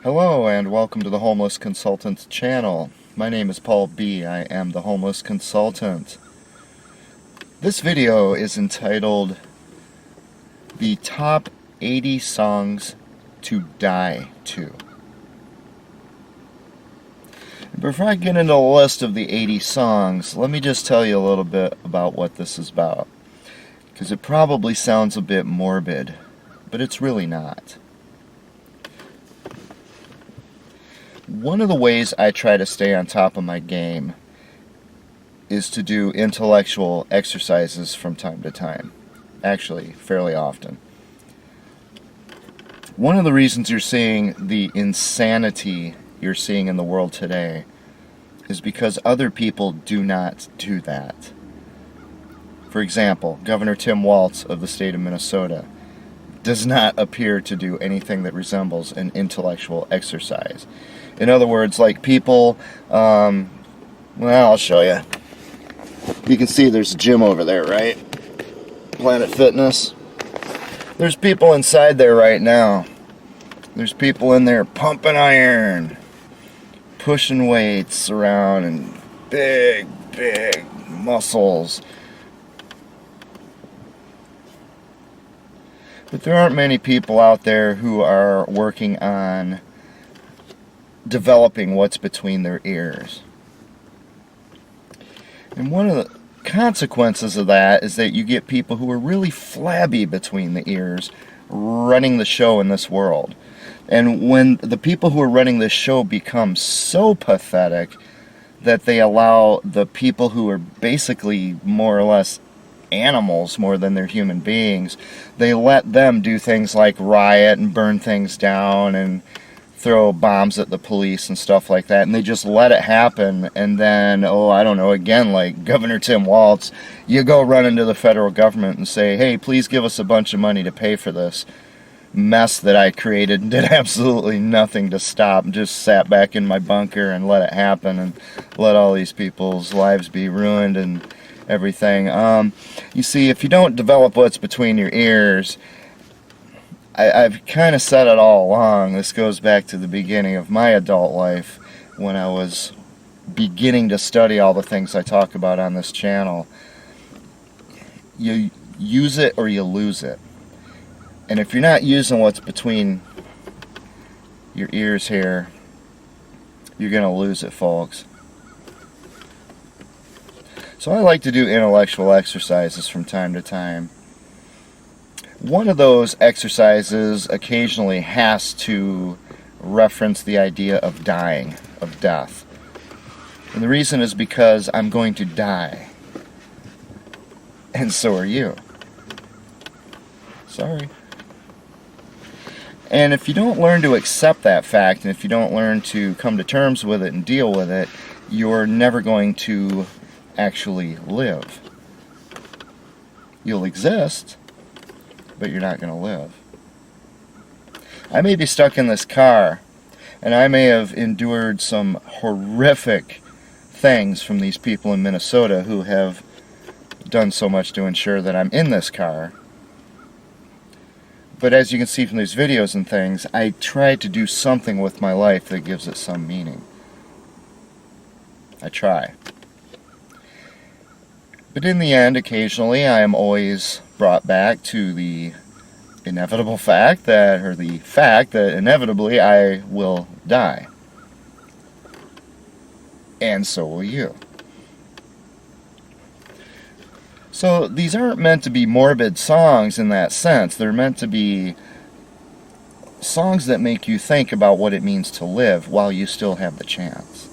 Hello and welcome to the Homeless Consultant channel. My name is Paul B. I am the Homeless Consultant. This video is entitled The Top 80 Songs to Die To. Before I get into the list of the 80 songs, let me just tell you a little bit about what this is about. Because it probably sounds a bit morbid, but it's really not. One of the ways I try to stay on top of my game is to do intellectual exercises from time to time. Actually, fairly often. One of the reasons you're seeing the insanity you're seeing in the world today is because other people do not do that. For example, Governor Tim Walz of the state of Minnesota does not appear to do anything that resembles an intellectual exercise. In other words, like people, well, I'll show you. You can see there's a gym over there, right? Planet Fitness. There's people inside there right now. There's people in there pumping iron, pushing weights around, and big muscles. But there aren't many people out there who are working on developing what's between their ears. And one of the consequences of that is that you get people who are really flabby between the ears running the show in this world. And when the people who are running this show become so pathetic that they allow the people who are basically more or less animals more than they're human beings, they let them do things like riot and burn things down and throw bombs at the police and stuff like that, and they just let it happen. And then, I don't know, again, like Governor Tim Walz, you go run into the federal government and say, hey, please give us a bunch of money to pay for this mess that I created and did absolutely nothing to stop, and just sat back in my bunker and let it happen and let all these people's lives be ruined and everything. You see, if you don't develop what's between your ears, I've kind of said it all along. This goes back to the beginning of my adult life when I was beginning to study all the things I talk about on this channel. You use it or you lose it. And if you're not using what's between your ears here, you're going to lose it, folks. So I like to do intellectual exercises from time to time. One of those exercises occasionally has to reference the idea of dying, of death. And the reason is because I'm going to die. And so are you. Sorry. And if you don't learn to accept that fact, and if you don't learn to come to terms with it and deal with it, you're never going to actually live. You'll exist, but you're not going to live. I may be stuck in this car, and I may have endured some horrific things from these people in Minnesota who have done so much to ensure that I'm in this car. But as you can see from these videos and things, I try to do something with my life that gives it some meaning. I try. But in the end, occasionally, I am always brought back to the inevitable fact that, or the fact that inevitably I will die. And so will you. So these aren't meant to be morbid songs in that sense. They're meant to be songs that make you think about what it means to live while you still have the chance.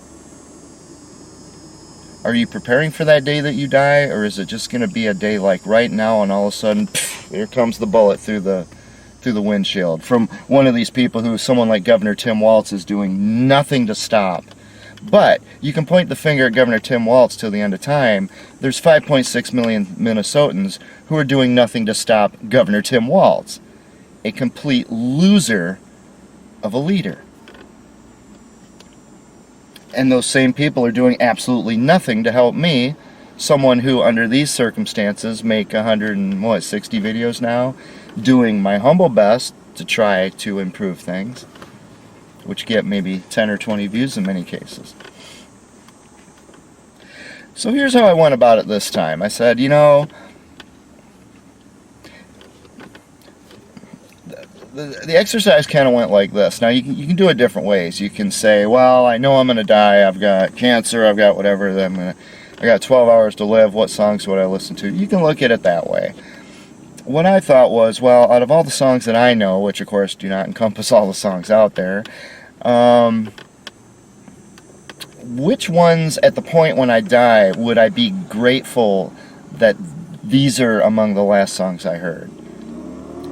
Are you preparing for that day that you die, or is it just going to be a day like right now and all of a sudden, here comes the bullet through the windshield from one of these people who someone like Governor Tim Walz is doing nothing to stop? But you can point the finger at Governor Tim Walz till the end of time. There's 5.6 million Minnesotans who are doing nothing to stop Governor Tim Walz, a complete loser of a leader. And those same people are doing absolutely nothing to help me, someone who under these circumstances make 160 videos now, doing my humble best to try to improve things. which get maybe 10 or 20 views in many cases. So here's how I went about it this time. I said, you know, the exercise kind of went like this. Now, you can do it different ways. You can say, well, I know I'm going to die. I've got cancer. I've got whatever. I got 12 hours to live. What songs would I listen to? You can look at it that way. What I thought was, well, out of all the songs that I know, which of course do not encompass all the songs out there, which ones at the point when I die would I be grateful that these are among the last songs I heard?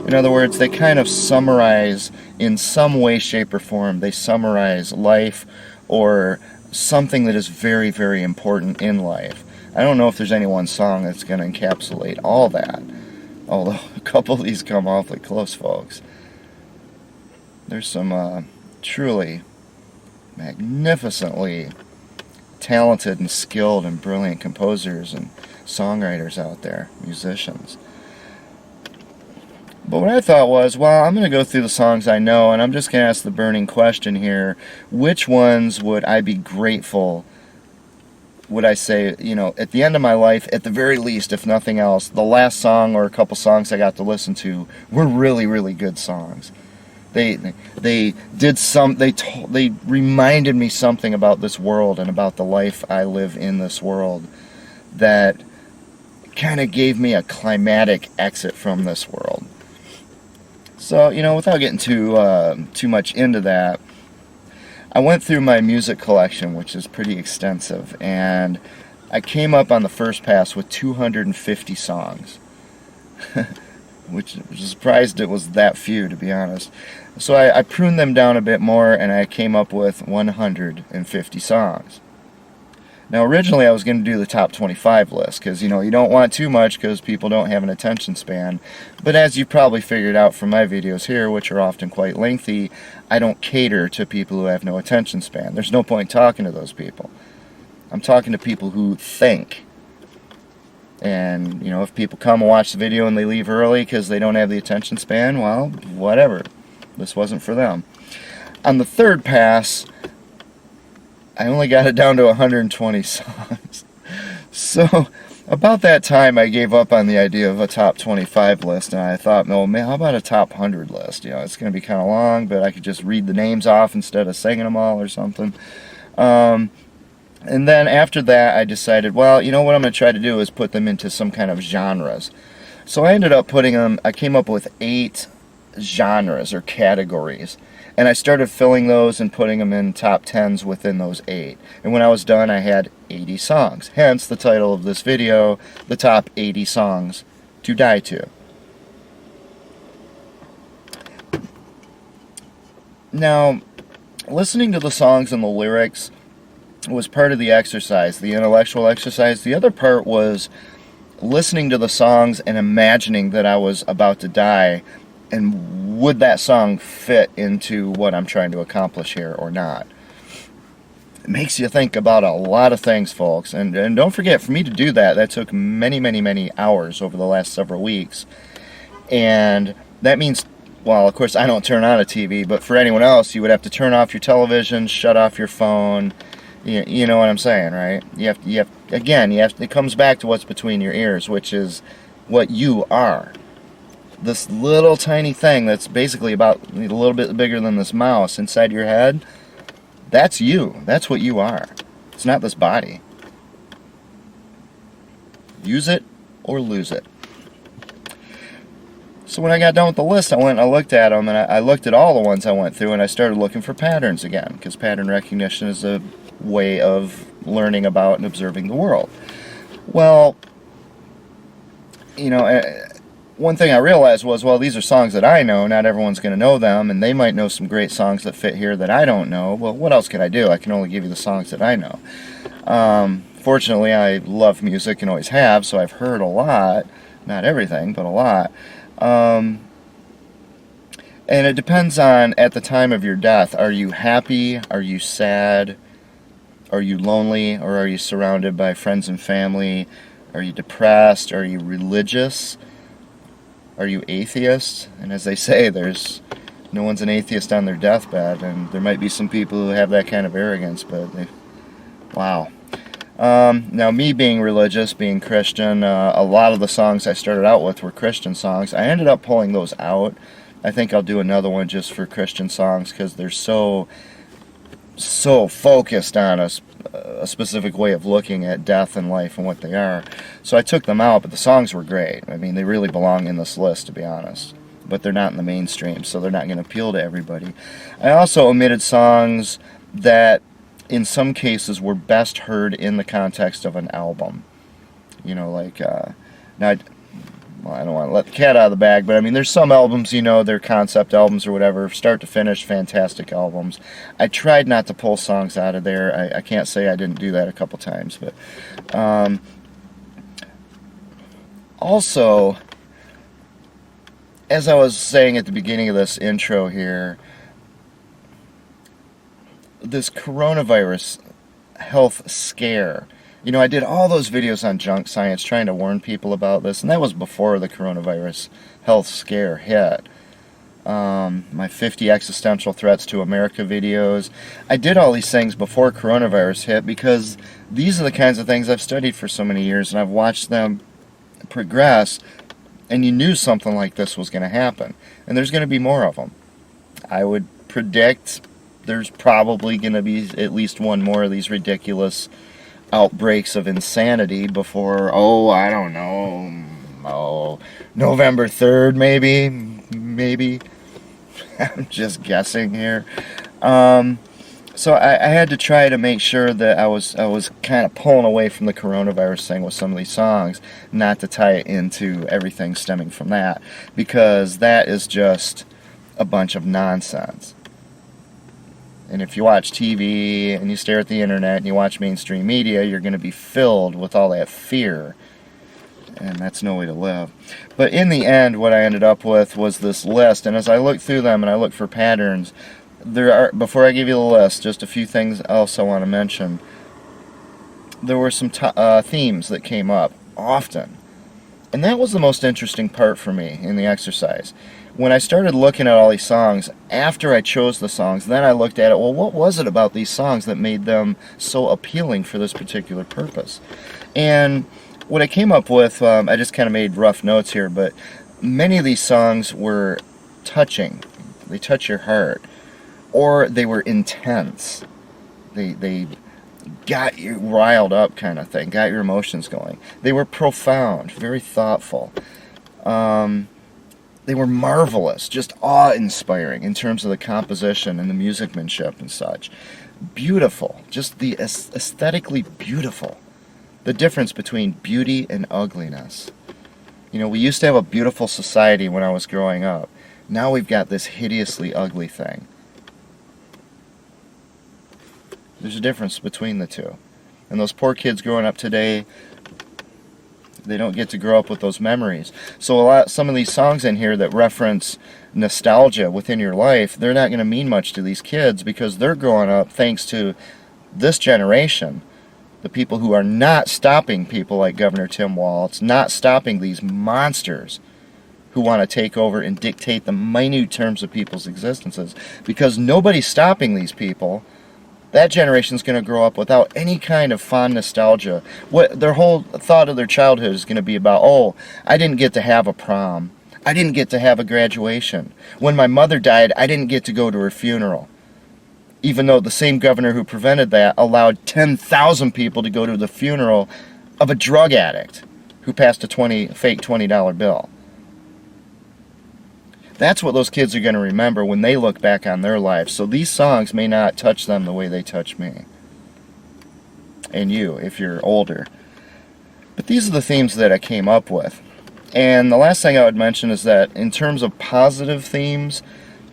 In other words, they kind of summarize, in some way, shape, or form, they summarize life or something that is very, very important in life. I don't know if there's any one song that's going to encapsulate all that, although a couple of these come awfully close, folks. There's some truly magnificently talented and skilled and brilliant composers and songwriters out there, musicians. But what I thought was, well, I'm going to go through the songs I know, and I'm just going to ask the burning question here. Which ones would I be grateful, would I say, you know, at the end of my life, at the very least, if nothing else, the last song or a couple songs I got to listen to were really, really good songs. They reminded me something about this world and about the life I live in this world that kind of gave me a climatic exit from this world. So, you know, without getting too much into that, I went through my music collection, which is pretty extensive, and I came up on the first pass with 250 songs, which I was surprised it was that few, to be honest. So I pruned them down a bit more, and I came up with 150 songs. Now, originally I was going to do the top 25 list, because, you know, you don't want too much because people don't have an attention span. But as you've probably figured out from my videos here, which are often quite lengthy, I don't cater to people who have no attention span. There's no point talking to those people. I'm talking to people who think. And, you know, if people come and watch the video and they leave early because they don't have the attention span, well, whatever. This wasn't for them. On the third pass, I only got it down to 120 songs. So, about that time, I gave up on the idea of a top 25 list, and I thought, no, man, how about a top 100 list? You know, it's going to be kind of long, but I could just read the names off instead of singing them all or something. And then after that, I decided, well, you know what I'm going to try to do is put them into some kind of genres. So I ended up I came up with 8 genres or categories. And I started filling those and putting them in top 10s within those 8. And when I was done, I had 80 songs. Hence the title of this video, The Top 80 Songs to Die To. Now, listening to the songs and the lyrics was part of the exercise, the intellectual exercise. The other part was listening to the songs and imagining that I was about to die, and would that song fit into what I'm trying to accomplish here or not? It makes you think about a lot of things, folks. And don't forget, for me to do that, that took many, many, many hours over the last several weeks. And that means, well, of course, I don't turn on a TV, but for anyone else, you would have to turn off your television, shut off your phone. You know what I'm saying, right? It comes back to what's between your ears, which is what you are. This little tiny thing that's basically about a little bit bigger than this mouse inside your head, that's you. That's what you are. It's not this body. Use it or lose it. So when I got done with the list, I went and I looked at them, and I looked at all the ones I went through, and I started looking for patterns again, because pattern recognition is a way of learning about and observing the world. Well, you know, one thing I realized was, well, these are songs that I know. Not everyone's going to know them, and they might know some great songs that fit here that I don't know. Well, what else can I do? I can only give you the songs that I know. Fortunately, I love music and always have, so I've heard a lot. Not everything, but a lot. And it depends on, at the time of your death, are you happy? Are you sad? Are you lonely? Or are you surrounded by friends and family? Are you depressed? Are you religious? Are you atheist? And as they say, there's No one's an atheist on their deathbed, and there might be some people who have that kind of arrogance, but wow. Now, me being religious, being Christian, a lot of the songs I started out with were Christian songs. I ended up pulling those out. I think I'll do another one just for Christian songs because they're so focused on a specific way of looking at death and life and what they are. So I took them out, but the songs were great. I mean, they really belong in this list, to be honest. But they're not in the mainstream, so they're not going to appeal to everybody. I also omitted songs that in some cases were best heard in the context of an album. You know, like, now, I don't want to let the cat out of the bag, but I mean, there's some albums, you know, they're concept albums or whatever, start to finish, fantastic albums. I tried not to pull songs out of there. I can't say I didn't do that a couple times, but also, as I was saying at the beginning of this intro here, this coronavirus health scare. You know, I did all those videos on junk science trying to warn people about this, and that was before the coronavirus health scare hit. My 50 existential threats to America videos. I did all these things before coronavirus hit because these are the kinds of things I've studied for so many years, and I've watched them progress, and you knew something like this was going to happen. And there's going to be more of them. I would predict there's probably going to be at least one more of these ridiculous outbreaks of insanity before, I don't know, November 3rd maybe. I'm just guessing here. So I had to try to make sure that I was kind of pulling away from the coronavirus thing with some of these songs, not to tie it into everything stemming from that, because that is just a bunch of nonsense. And if you watch TV and you stare at the internet and you watch mainstream media, you're going to be filled with all that fear. And that's no way to live. But in the end, what I ended up with was this list. And as I looked through them and I looked for patterns, before I give you the list, just a few things else I want to mention. There were some themes that came up often. And that was the most interesting part for me in the exercise. When I started looking at all these songs, after I chose the songs, then I looked at it, well, what was it about these songs that made them so appealing for this particular purpose? And what I came up with, I just kind of made rough notes here, but many of these songs were touching. They touch your heart. Or they were intense. They got you riled up kind of thing, got your emotions going. They were profound, very thoughtful. They were marvelous, just awe-inspiring in terms of the composition and the musicmanship and such. Beautiful, just the aesthetically beautiful. The difference between beauty and ugliness. You know, we used to have a beautiful society when I was growing up. Now we've got this hideously ugly thing. There's a difference between the two. And those poor kids growing up today, they don't get to grow up with those memories. So some of these songs in here that reference nostalgia within your life, they're not going to mean much to these kids because they're growing up thanks to this generation, the people who are not stopping people like Governor Tim Walz, not stopping these monsters who want to take over and dictate the minute terms of people's existences. Because nobody's stopping these people. That generation's going to grow up without any kind of fond nostalgia. What their whole thought of their childhood is going to be about, I didn't get to have a prom. I didn't get to have a graduation. When my mother died, I didn't get to go to her funeral. Even though the same governor who prevented that allowed 10,000 people to go to the funeral of a drug addict who passed a fake $20 bill. That's what those kids are going to remember when they look back on their lives. So these songs may not touch them the way they touch me. And you, if you're older. But these are the themes that I came up with. And the last thing I would mention is that in terms of positive themes,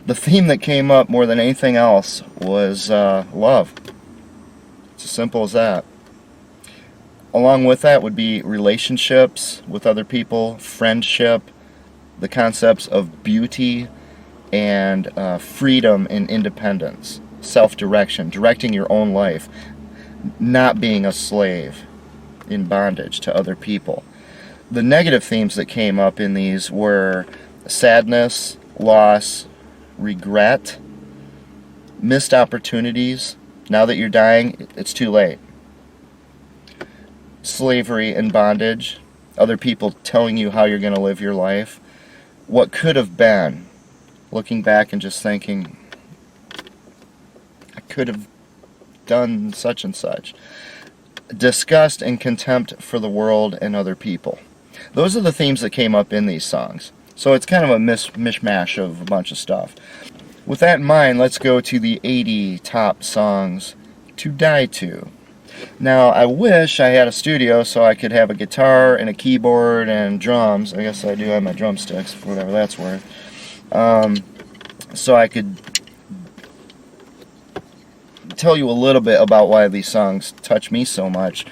the theme that came up more than anything else was love. It's as simple as that. Along with that would be relationships with other people, friendship, the concepts of beauty and freedom and independence, self-direction, directing your own life, not being a slave in bondage to other people. The negative themes that came up in these were sadness, loss, regret, missed opportunities. Now that you're dying, it's too late. Slavery and bondage, other people telling you how you're going to live your life. What could have been, looking back and just thinking, I could have done such and such. Disgust and contempt for the world and other people. Those are the themes that came up in these songs. So it's kind of a mishmash of a bunch of stuff. With that in mind, let's go to the 80 top songs to die to. Now, I wish I had a studio so I could have a guitar and a keyboard and drums. I guess I do have my drumsticks, for whatever that's worth. So I could tell you a little bit about why these songs touch me so much.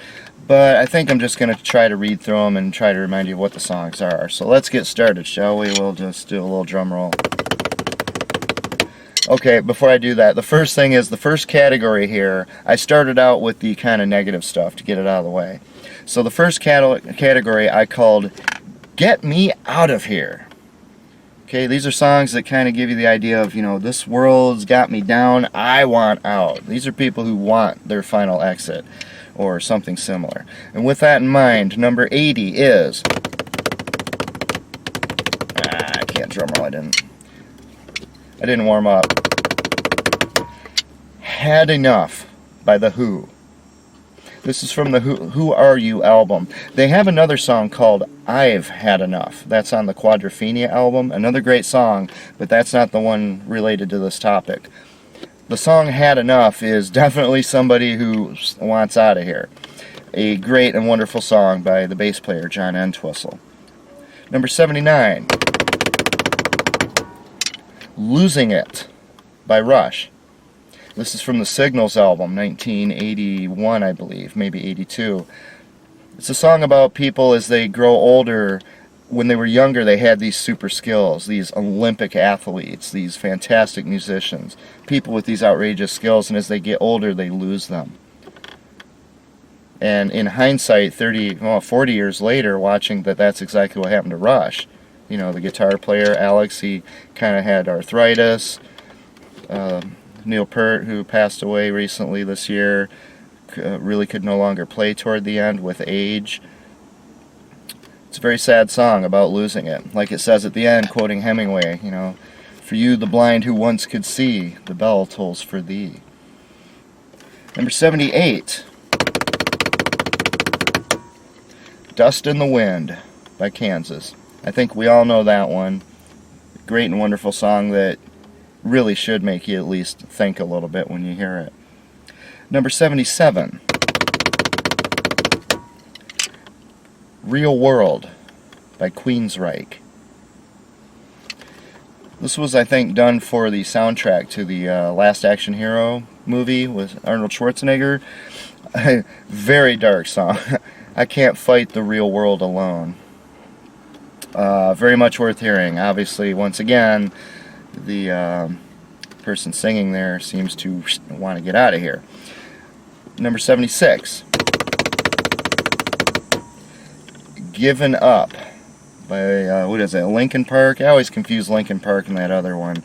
But I think I'm just going to try to read through them and try to remind you what the songs are. So let's get started, shall we? We'll just do a little drum roll. Okay, before I do that, the first thing is the first category here. I started out with the kind of negative stuff to get it out of the way. So the first category I called Get Me Out of Here. Okay, these are songs that kind of give you the idea of, you know, this world's got me down, I want out. These are people who want their final exit or something similar. And with that in mind, number 80 is... I can't drum roll, I didn't warm up. Had Enough by The Who. This is from the Who Are You album. They have another song called I've Had Enough. That's on the Quadrophenia album. Another great song, but that's not the one related to this topic. The song Had Enough is definitely somebody who wants out of here. A great and wonderful song by the bass player John Entwistle. Number 79. Losing It by Rush. This is from the Signals album, 1981, I believe, maybe 82. It's a song about people as they grow older. When they were younger, they had these super skills, these Olympic athletes, these fantastic musicians, people with these outrageous skills, and as they get older, they lose them. And in hindsight, 40 years later, watching that's exactly what happened to Rush. You know, the guitar player, Alex, he kind of had arthritis. Neil Peart, who passed away recently this year, really could no longer play toward the end with age. It's a very sad song about losing it. Like it says at the end, quoting Hemingway, you know, for you the blind who once could see, the bell tolls for thee. Number 78. Dust in the Wind by Kansas. I think we all know that one. Great and wonderful song that really should make you at least think a little bit when you hear it. Number 77. Real World by Queensryche. This was, I think, done for the soundtrack to the Last Action Hero movie with Arnold Schwarzenegger. Very dark song. I Can't Fight the Real World Alone. Very much worth hearing. Obviously, once again, the person singing there seems to want to get out of here. Number 76. Given Up by, what is it, Linkin Park? I always confuse Linkin Park and that other one.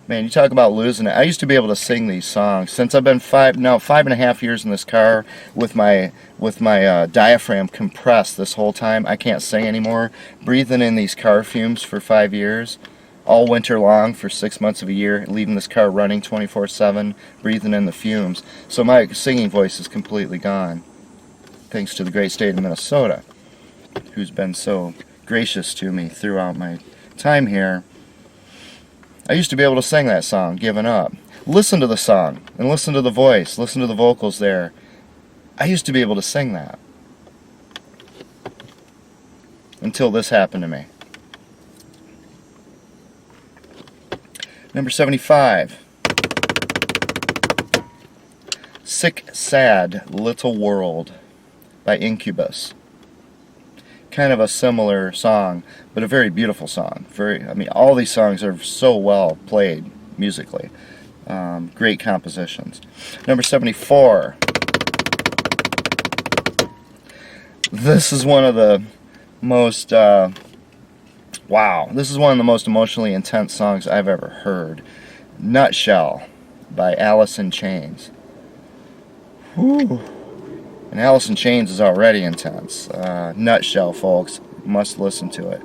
Man, you talk about losing it. I used to be able to sing these songs. Since I've been 5.5 years in this car with my diaphragm compressed this whole time, I can't sing anymore. Breathing in these car fumes for 5 years, all winter long for 6 months of a year, leaving this car running 24/7, breathing in the fumes. So my singing voice is completely gone, thanks to the great state of Minnesota, who's been so gracious to me throughout my time here. I used to be able to sing that song, Given Up. Listen to the song, and listen to the voice, listen to the vocals there. I used to be able to sing that. Until this happened to me. Number 75. Sick, Sad, Little World by Incubus. Kind of a similar song, but a very beautiful song. All these songs are so well played musically. Great compositions. Number 74. This is one of the most Wow, this is one of the most emotionally intense songs I've ever heard. Nutshell by Alice in Chains. Whew. And Alice in Chains is already intense. Nutshell, folks. Must listen to it.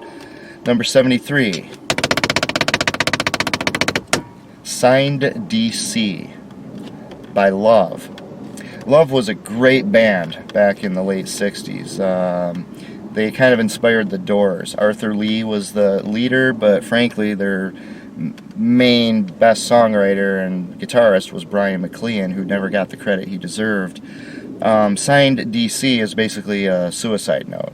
Number 73. Signed DC by Love. Love was a great band back in the late 60s. They kind of inspired the Doors. Arthur Lee was the leader, but frankly, their main best songwriter and guitarist was Brian McLean, who never got the credit he deserved. Signed DC is basically a suicide note.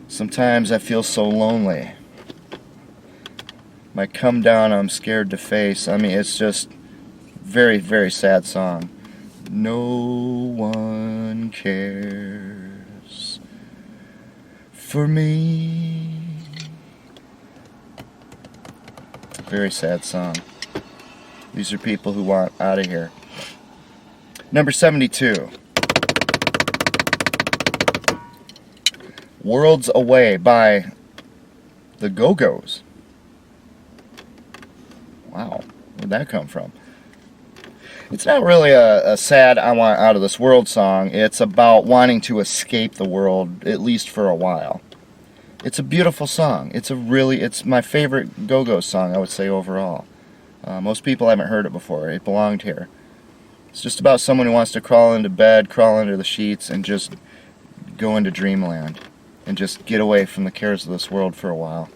Sometimes I feel so lonely. My come down I'm scared to face. I mean, it's just very, very sad song. No one cares for me. Very sad song. These are people who want out of here. Number 72. Worlds Away by the Go-Go's. Wow, where'd that come from? It's not really a sad I want out of this world song. It's about wanting to escape the world, at least for a while. It's a beautiful song. It's my favorite Go-Go song, I would say, overall. Most people haven't heard it before. It belonged here. It's just about someone who wants to crawl into bed, crawl under the sheets, and just go into dreamland. And just get away from the cares of this world for a while.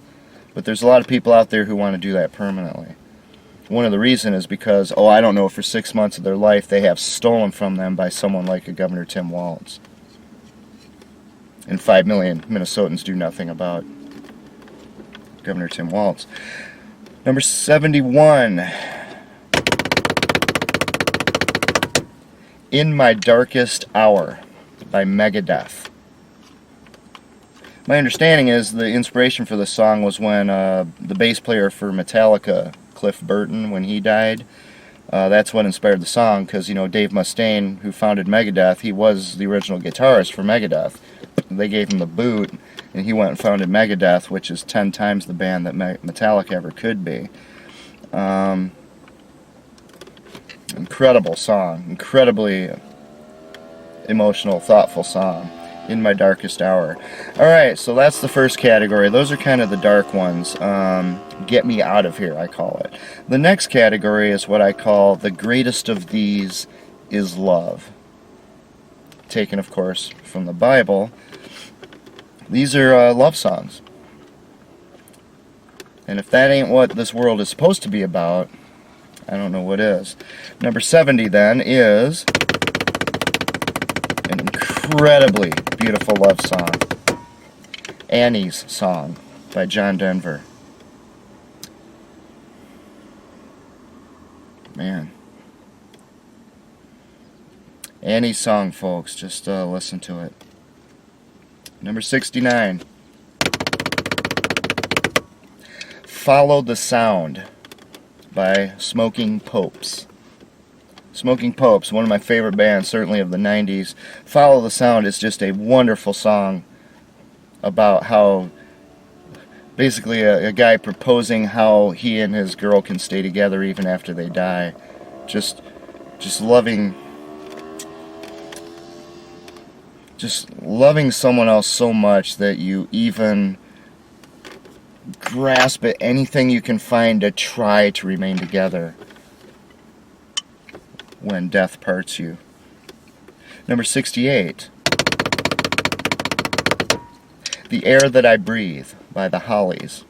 But there's a lot of people out there who want to do that permanently. One of the reasons is because, I don't know, for 6 months of their life they have stolen from them by someone like a Governor Tim Walz. And 5 million Minnesotans do nothing about Governor Tim Walz. Number 71. In My Darkest Hour by Megadeth. My understanding is the inspiration for this song was when the bass player for Metallica, Cliff Burton, when he died. That's what inspired the song, because, Dave Mustaine, who founded Megadeth, he was the original guitarist for Megadeth. They gave him the boot, and he went and founded Megadeth, which is 10 times the band that Metallica ever could be. Incredible song. Incredibly emotional, thoughtful song. In My Darkest Hour. Alright, so that's the first category. Those are kind of the dark ones. Get me out of here, I call it. The next category is what I call the greatest of these is love. Taken, of course, from the Bible. These are love songs. And if that ain't what this world is supposed to be about, I don't know what is. Number 70 then is an incredibly beautiful love song. Annie's Song by John Denver. Man. Annie's Song, folks. Just listen to it. Number 69. Follow the Sound by Smoking Popes. Smoking Popes, one of my favorite bands, certainly of the 90s. Follow the Sound is just a wonderful song about how, basically a guy proposing how he and his girl can stay together even after they die. Just loving someone else so much that you even grasp at anything you can find to try to remain together when death parts you. Number 68. The Air That I Breathe by the Hollies.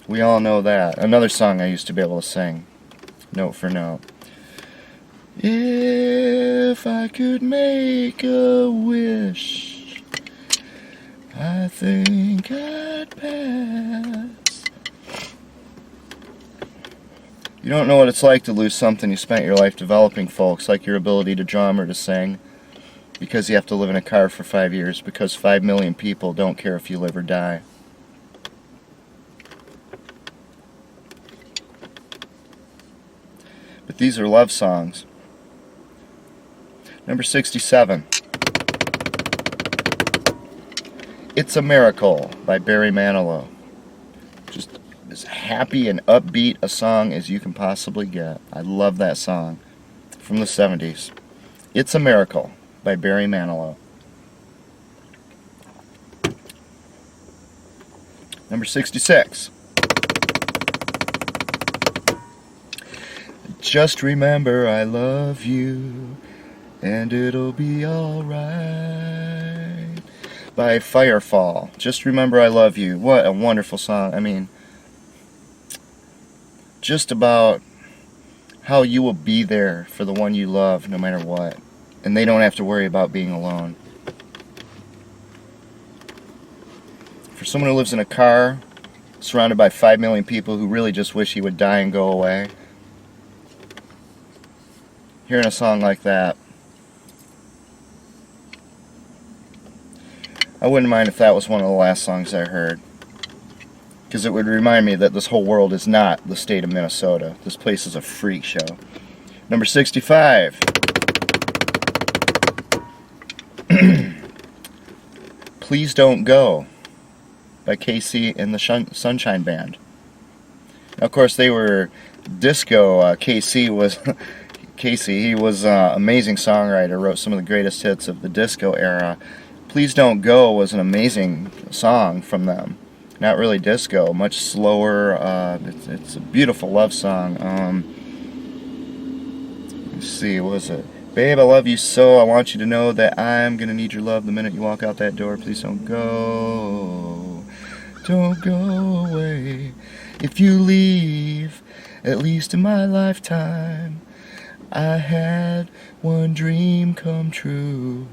We all know that. Another song I used to be able to sing, note for note. If I could make a wish, I think I'd pass. You don't know what it's like to lose something you spent your life developing, folks, like your ability to drum or to sing, because you have to live in a car for 5 years, because 5 million people don't care if you live or die. But these are love songs. Number 67. It's a Miracle by Barry Manilow. Just as happy and upbeat a song as you can possibly get. I love that song from the 70s. It's a Miracle by Barry Manilow. Number 66. Just remember I love you and it'll be alright by Firefall. Just remember I love you. What a wonderful song. I mean, just about how you will be there for the one you love no matter what. And they don't have to worry about being alone. For someone who lives in a car surrounded by 5 million people who really just wish he would die and go away, hearing a song like that, I wouldn't mind if that was one of the last songs I heard, because it would remind me that this whole world is not the state of Minnesota. This place is a freak show. Number 65. Please Don't Go by Casey and the Sunshine Band. Now, of course, they were disco. Casey was he was an amazing songwriter, wrote some of the greatest hits of the disco era. Please Don't Go was an amazing song from them. Not really disco, much slower. It's a beautiful love song. Let's see, what was it? Babe, I love you so. I want you to know that I'm gonna need your love the minute you walk out that door. Please don't go. Don't go away. If you leave, at least in my lifetime, I had one dream come true.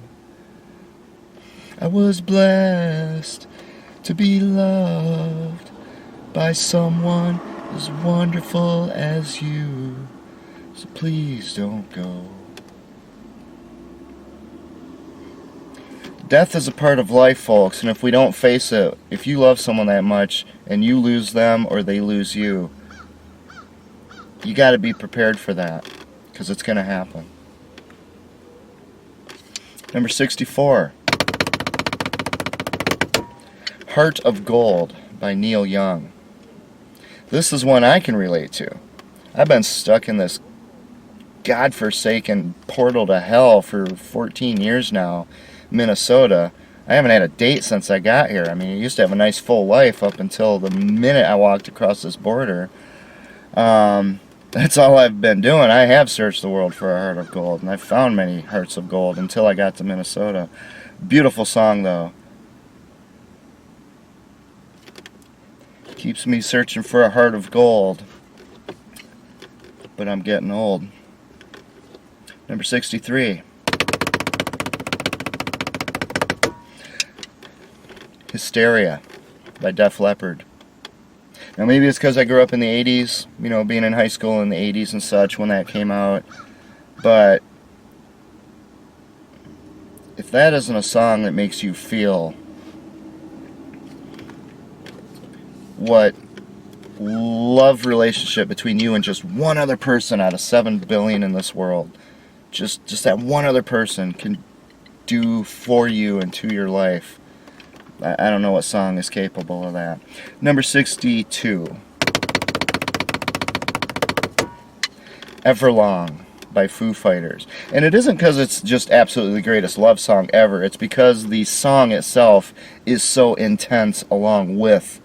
I was blessed to be loved by someone as wonderful as you. So please don't go. Death is a part of life, folks, and if we don't face it, if you love someone that much and you lose them or they lose you, you got to be prepared for that, because it's going to happen. Number 64. Heart of Gold by Neil Young. This is one I can relate to. I've been stuck in this godforsaken portal to hell for 14 years now, Minnesota. I haven't had a date since I got here. I mean, I used to have a nice full life up until the minute I walked across this border. That's all I've been doing. I have searched the world for a heart of gold, and I've found many hearts of gold until I got to Minnesota. Beautiful song, though. Keeps me searching for a heart of gold, but I'm getting old. Number 63. Hysteria by Def Leppard. Now maybe it's because I grew up in the 80s, you know, being in high school in the 80s and such when that came out, but if that isn't a song that makes you feel what love relationship between you and just one other person out of 7 billion in this world, just that one other person can do for you and to your life, I don't know what song is capable of that. Number 62. Everlong by Foo Fighters. And it isn't because it's just absolutely the greatest love song ever. It's because the song itself is so intense along with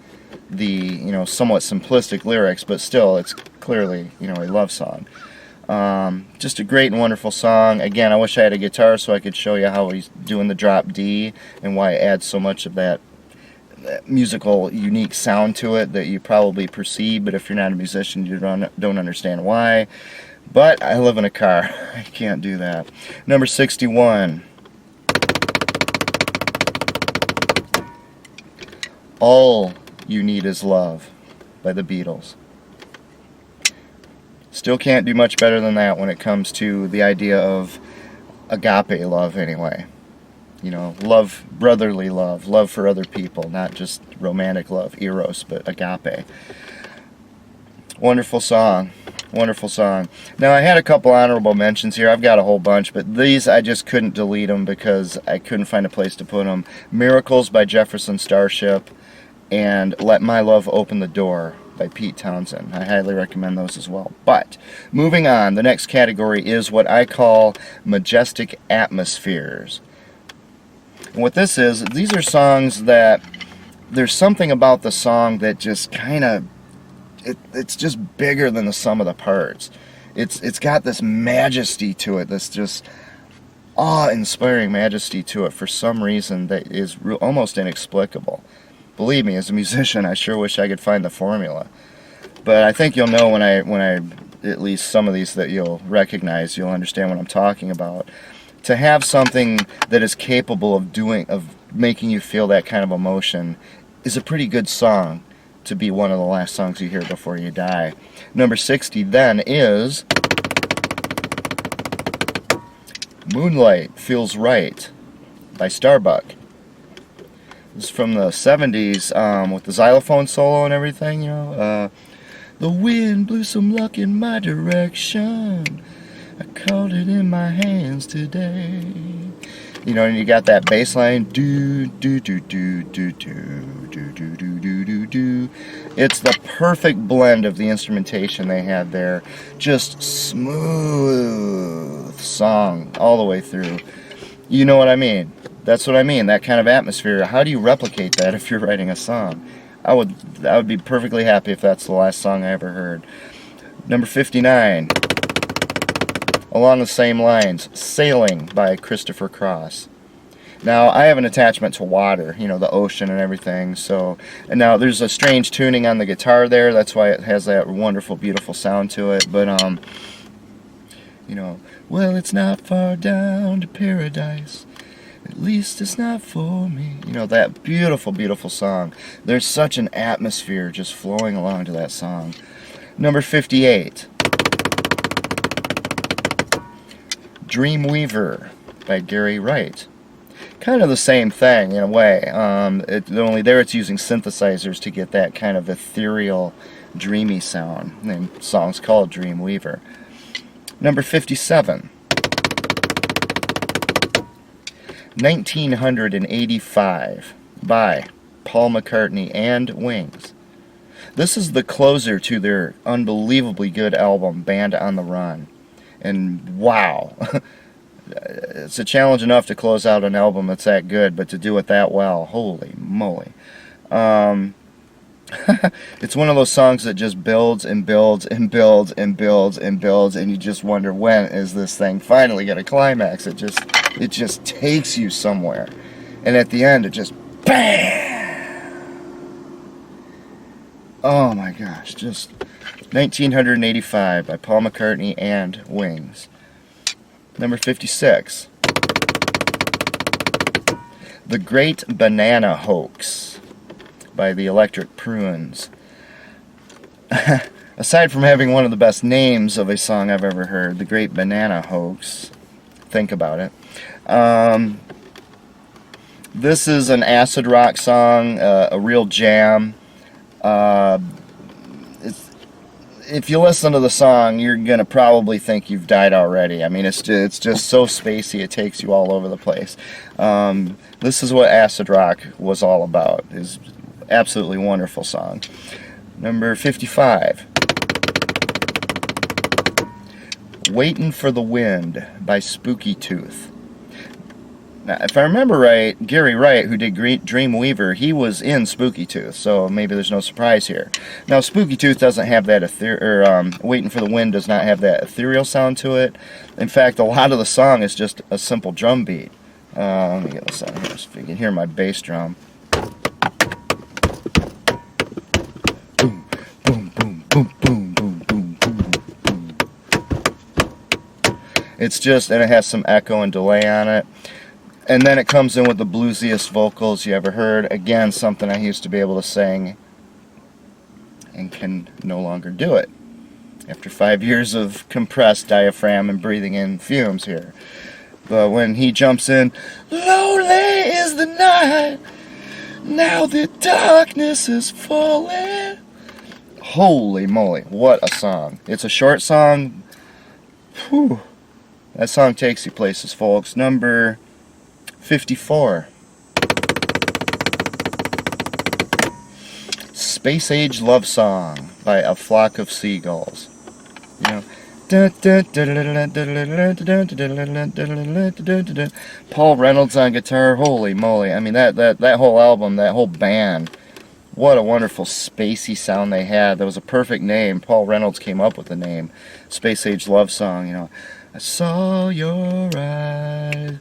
the, you know, somewhat simplistic lyrics, but still it's clearly, you know, a love song. Just a great and wonderful song. Again, I wish I had a guitar so I could show you how he's doing the drop D and why it adds so much of that musical unique sound to it that you probably perceive, but if you're not a musician you don't understand why. But I live in a car. I can't do that. Number 61. All You Need Is Love by the Beatles. Still can't do much better than that when it comes to the idea of agape love anyway. You know, love, brotherly love, love for other people, not just romantic love, eros, but agape. Wonderful song. Wonderful song. Now, I had a couple honorable mentions here. I've got a whole bunch, but these I just couldn't delete them because I couldn't find a place to put them. Miracles by Jefferson Starship and Let My Love Open the Door by Pete Townsend. I highly recommend those as well. But, moving on, the next category is what I call Majestic Atmospheres. And what this is, these are songs that there's something about the song that just kind of, it's just bigger than the sum of the parts. It's got this majesty to it, this just awe-inspiring majesty to it for some reason that is almost inexplicable. Believe me, as a musician, I sure wish I could find the formula. But I think you'll know when I at least some of these that you'll recognize, you'll understand what I'm talking about. To have something that is capable of making you feel that kind of emotion is a pretty good song to be one of the last songs you hear before you die. Number 60 then is Moonlight Feels Right by Starbuck. This is from the 70s with the xylophone solo and everything, you know. The wind blew some luck in my direction. I caught it in my hands today. You know, and you got that bass line. Do, do, do, do, do, do, do, do, do, do, do, do. It's the perfect blend of the instrumentation they had there. Just smooth song all the way through. You know what I mean? That's what I mean, that kind of atmosphere. How do you replicate that if you're writing a song? I would be perfectly happy if that's the last song I ever heard. Number 59, along the same lines, Sailing by Christopher Cross. Now, I have an attachment to water, you know, the ocean and everything, so, and now there's a strange tuning on the guitar there, that's why it has that wonderful, beautiful sound to it, but, you know, well, it's not far down to paradise. At least it's not for me. You know, that beautiful, beautiful song. There's such an atmosphere just flowing along to that song. Number 58. Dreamweaver by Gary Wright. Kind of the same thing in a way. Only there it's using synthesizers to get that kind of ethereal, dreamy sound. And the song's called Dreamweaver. Number 57. 1985 by Paul McCartney and Wings. This is the closer to their unbelievably good album, Band on the Run. And wow, it's a challenge enough to close out an album that's that good, but to do it that well, holy moly. It's one of those songs that just builds and builds and builds and builds and builds, and you just wonder, when is this thing finally going to climax? It just takes you somewhere, and at the end it just BAM! Oh my gosh, just 1985 by Paul McCartney and Wings. Number 56. The Great Banana Hoax by the Electric Prunes. Aside from having one of the best names of a song I've ever heard, The Great Banana Hoax, think about it. This is an acid rock song, a real jam. If you listen to the song, you're going to probably think you've died already. I mean, it's just so spacey, it takes you all over the place. This is what acid rock was all about. It's absolutely wonderful song. Number 55. Waitin' for the Wind by Spooky Tooth. Now, if I remember right, Gary Wright, who did Dreamweaver, he was in Spooky Tooth, so maybe there's no surprise here. Now, Spooky Tooth doesn't have that Waitin' for the Wind does not have that ethereal sound to it. In fact, a lot of the song is just a simple drum beat. Let me get this on here so you can hear my bass drum. Boom, boom, boom, boom, boom, boom, boom, boom, boom. It's just, and it has some echo and delay on it. And then it comes in with the bluesiest vocals you ever heard. Again, something I used to be able to sing and can no longer do it after 5 years of compressed diaphragm and breathing in fumes here. But when he jumps in, lonely is the night, now the darkness is falling. Holy moly, what a song. It's a short song. Whew. That song takes you places, folks. Number 54. Space Age Love Song by A Flock of Seagulls. You know, Paul Reynolds on guitar. Holy moly. I mean, that whole album, that whole band, what a wonderful spacey sound they had. That was a perfect name. Paul Reynolds came up with the name. Space Age Love Song, you know. I saw your eyes,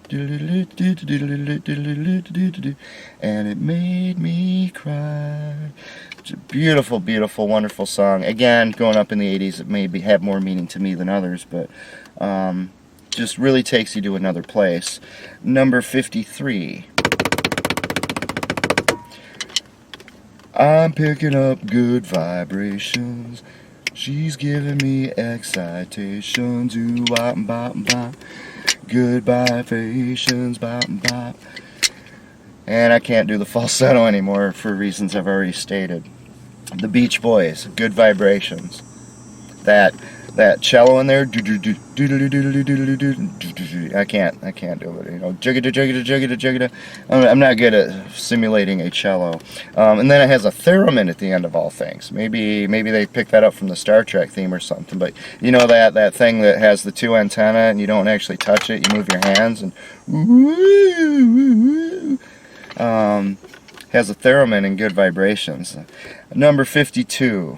and it made me cry. It's a beautiful, beautiful, wonderful song. Again, growing up in the 80s, it may have more meaning to me than others, but just really takes you to another place. Number 53. I'm picking up good vibrations. She's giving me excitations. Ooh, bop, bop, bop. Good vibrations, bop, bop. And I can't do the falsetto anymore for reasons I've already stated. The Beach Boys, Good Vibrations. That cello in there, I can't do it. You know, jugga jugga. I'm not good at simulating a cello. And then it has a theremin at the end of all things. Maybe they picked that up from the Star Trek theme or something. But you know that thing that has the two antennae and you don't actually touch it. You move your hands and has a theremin and Good Vibrations. Number 52.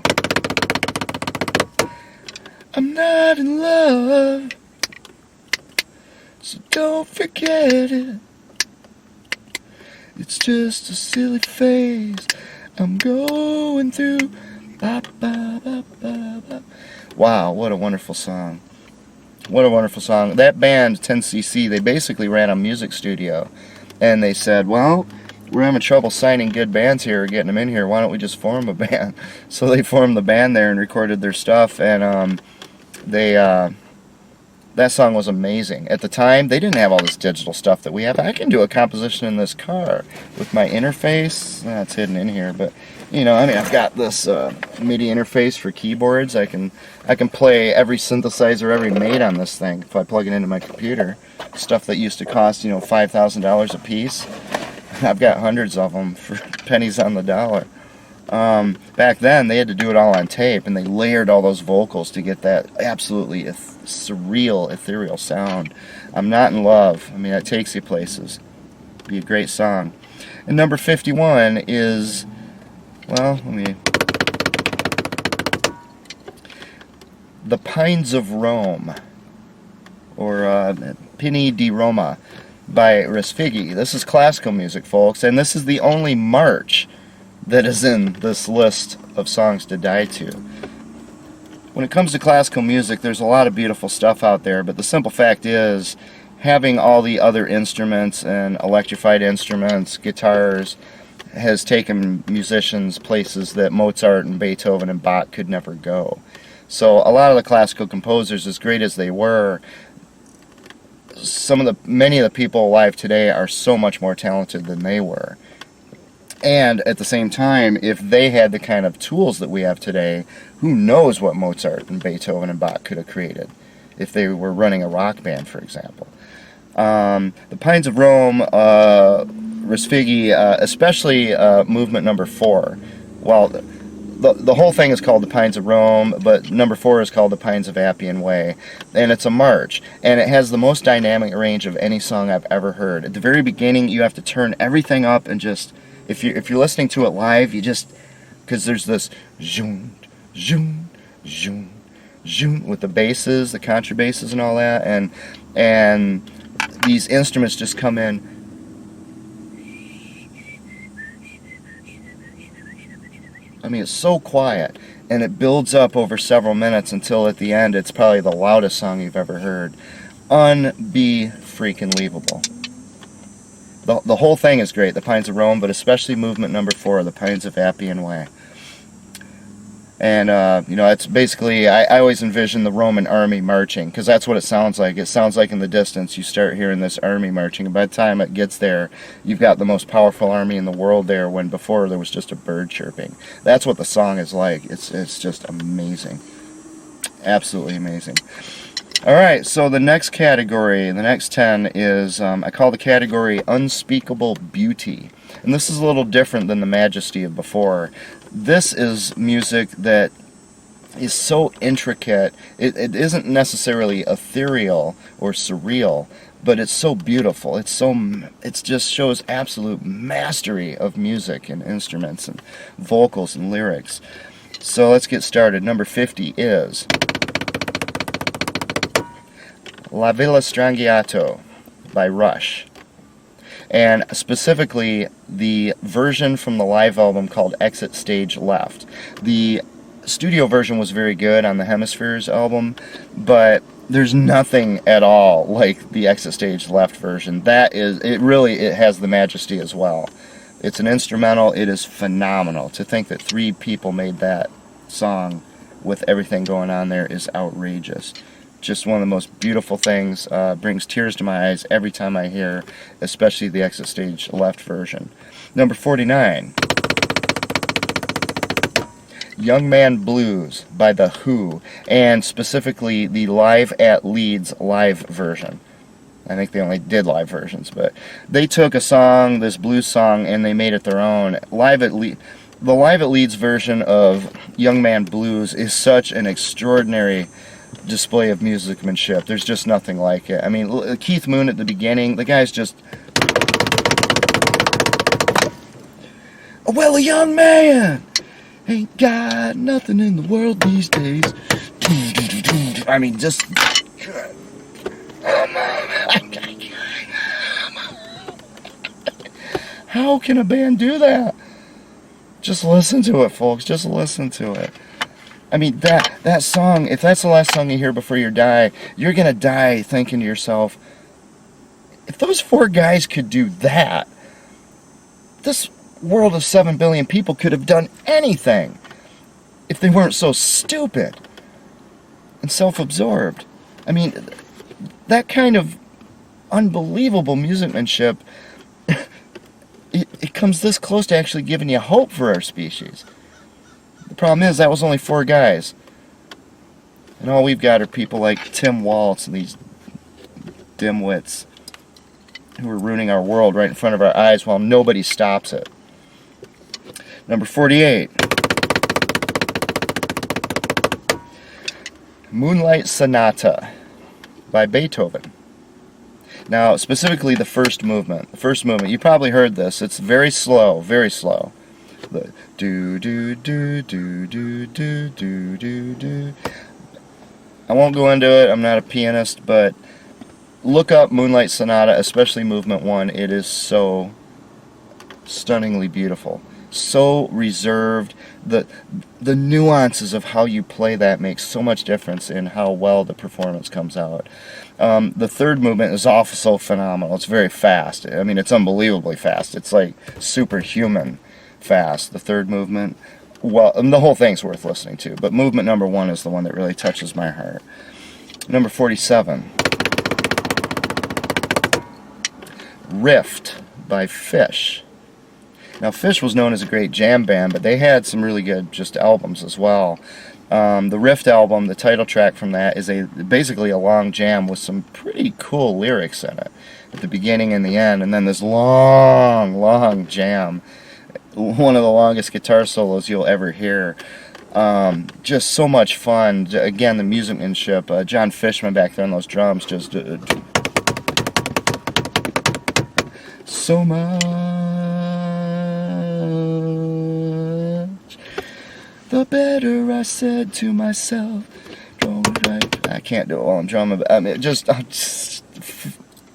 I'm not in love, so don't forget it. It's just a silly phase I'm going through. Ba, ba, ba, ba, ba. Wow, what a wonderful song. What a wonderful song. That band, 10cc, they basically ran a music studio. And they said, well, we're having trouble signing good bands here, getting them in here. Why don't we just form a band? So they formed the band there and recorded their stuff. And that song was amazing. At the time, they didn't have all this digital stuff that we have. I can do a composition in this car with my interface. It's hidden in here, but you know, I mean, I've got this MIDI interface for keyboards. I can play every synthesizer ever made on this thing if I plug it into my computer. Stuff that used to cost, you know, $5,000 a piece. I've got hundreds of them for pennies on the dollar. Back then, they had to do it all on tape, and they layered all those vocals to get that absolutely surreal, ethereal sound. I'm Not in Love. I mean, that takes you places. Be a great song. And number 51 is, well, The Pines of Rome, or Pini di Roma by Respighi. This is classical music, folks, and this is the only march that is in this list of songs to die to. When it comes to classical music, there's a lot of beautiful stuff out there, but the simple fact is, having all the other instruments and electrified instruments, guitars, has taken musicians places that Mozart and Beethoven and Bach could never go. So a lot of the classical composers, as great as they were, many of the people alive today are so much more talented than they were. And at the same time, if they had the kind of tools that we have today, who knows what Mozart and Beethoven and Bach could have created if they were running a rock band, for example. The Pines of Rome, Respighi, especially movement number 4. Well, the whole thing is called The Pines of Rome, but number 4 is called The Pines of Appian Way. And it's a march, and it has the most dynamic range of any song I've ever heard. At the very beginning, you have to turn everything up and just... If you're listening to it live, you just, because there's this zoom, zoom, zoom, zoom with the basses, the contrabasses, and all that, and these instruments just come in. I mean, it's so quiet, and it builds up over several minutes until at the end, it's probably the loudest song you've ever heard. Freaking-leavable. The whole thing is great, The Pines of Rome, but especially movement number 4, The Pines of Appian Way. And, you know, it's basically, I always envision the Roman army marching, because that's what it sounds like. It sounds like in the distance you start hearing this army marching, and by the time it gets there, you've got the most powerful army in the world there, when before there was just a bird chirping. That's what the song is like. It's just amazing. Absolutely amazing. Alright, so the next category, the next 10 is, I call the category Unspeakable Beauty. And this is a little different than the Majesty of before. This is music that is so intricate. It isn't necessarily ethereal or surreal, but it's so beautiful. It just shows absolute mastery of music and instruments and vocals and lyrics. So let's get started. Number 50 is La Villa Strangiato by Rush. And specifically the version from the live album called Exit Stage Left. The studio version was very good on the Hemispheres album, but there's nothing at all like the Exit Stage Left version. It has the majesty as well. It's an instrumental. It is phenomenal. To think that 3 people made that song with everything going on there is outrageous. Just one of the most beautiful things, brings tears to my eyes every time I hear, especially the Exit Stage Left version. Number 49, Young Man Blues by The Who, and specifically the Live at Leeds live version. I think they only did live versions, but they took a song, this blues song, and they made it their own. The Live at Leeds version of Young Man Blues is such an extraordinary display of musicmanship. There's just nothing like it. I mean, Keith Moon at the beginning, the guy's just, well, a young man ain't got nothing in the world these days. I mean, just, how can a band do that? Just listen to it, folks. Just listen to it. I mean, that song, if that's the last song you hear before you die, you're going to die thinking to yourself, if those 4 guys could do that, this world of 7 billion people could have done anything if they weren't so stupid and self-absorbed. I mean, that kind of unbelievable musicmanship, it comes this close to actually giving you hope for our species. The problem is that was only 4 guys. And all we've got are people like Tim Waltz and these dimwits who are ruining our world right in front of our eyes while nobody stops it. Number 48. Moonlight Sonata by Beethoven. Now, specifically the first movement. The first movement, you probably heard this. It's very slow, very slow. The do do do do do do do do do. I won't go into it. I'm not a pianist, but look up Moonlight Sonata, especially movement 1. It is so stunningly beautiful, so reserved. The nuances of how you play that makes so much difference in how well the performance comes out. The third movement is also phenomenal. It's very fast. I mean, it's unbelievably fast. It's like superhuman fast, the third movement. Well, the whole thing's worth listening to, but movement number 1 is the one that really touches my heart. Number 47, Rift by Fish. Now, Fish was known as a great jam band, but they had some really good just albums as well. The Rift album, the title track from that, is basically a long jam with some pretty cool lyrics in it at the beginning and the end, and then this long jam. One of the longest guitar solos you'll ever hear. Just so much fun. Again, the musicianship. John Fishman back there on those drums, just so much. The better, I said to myself. I can't do it while I'm drumming. I mean, just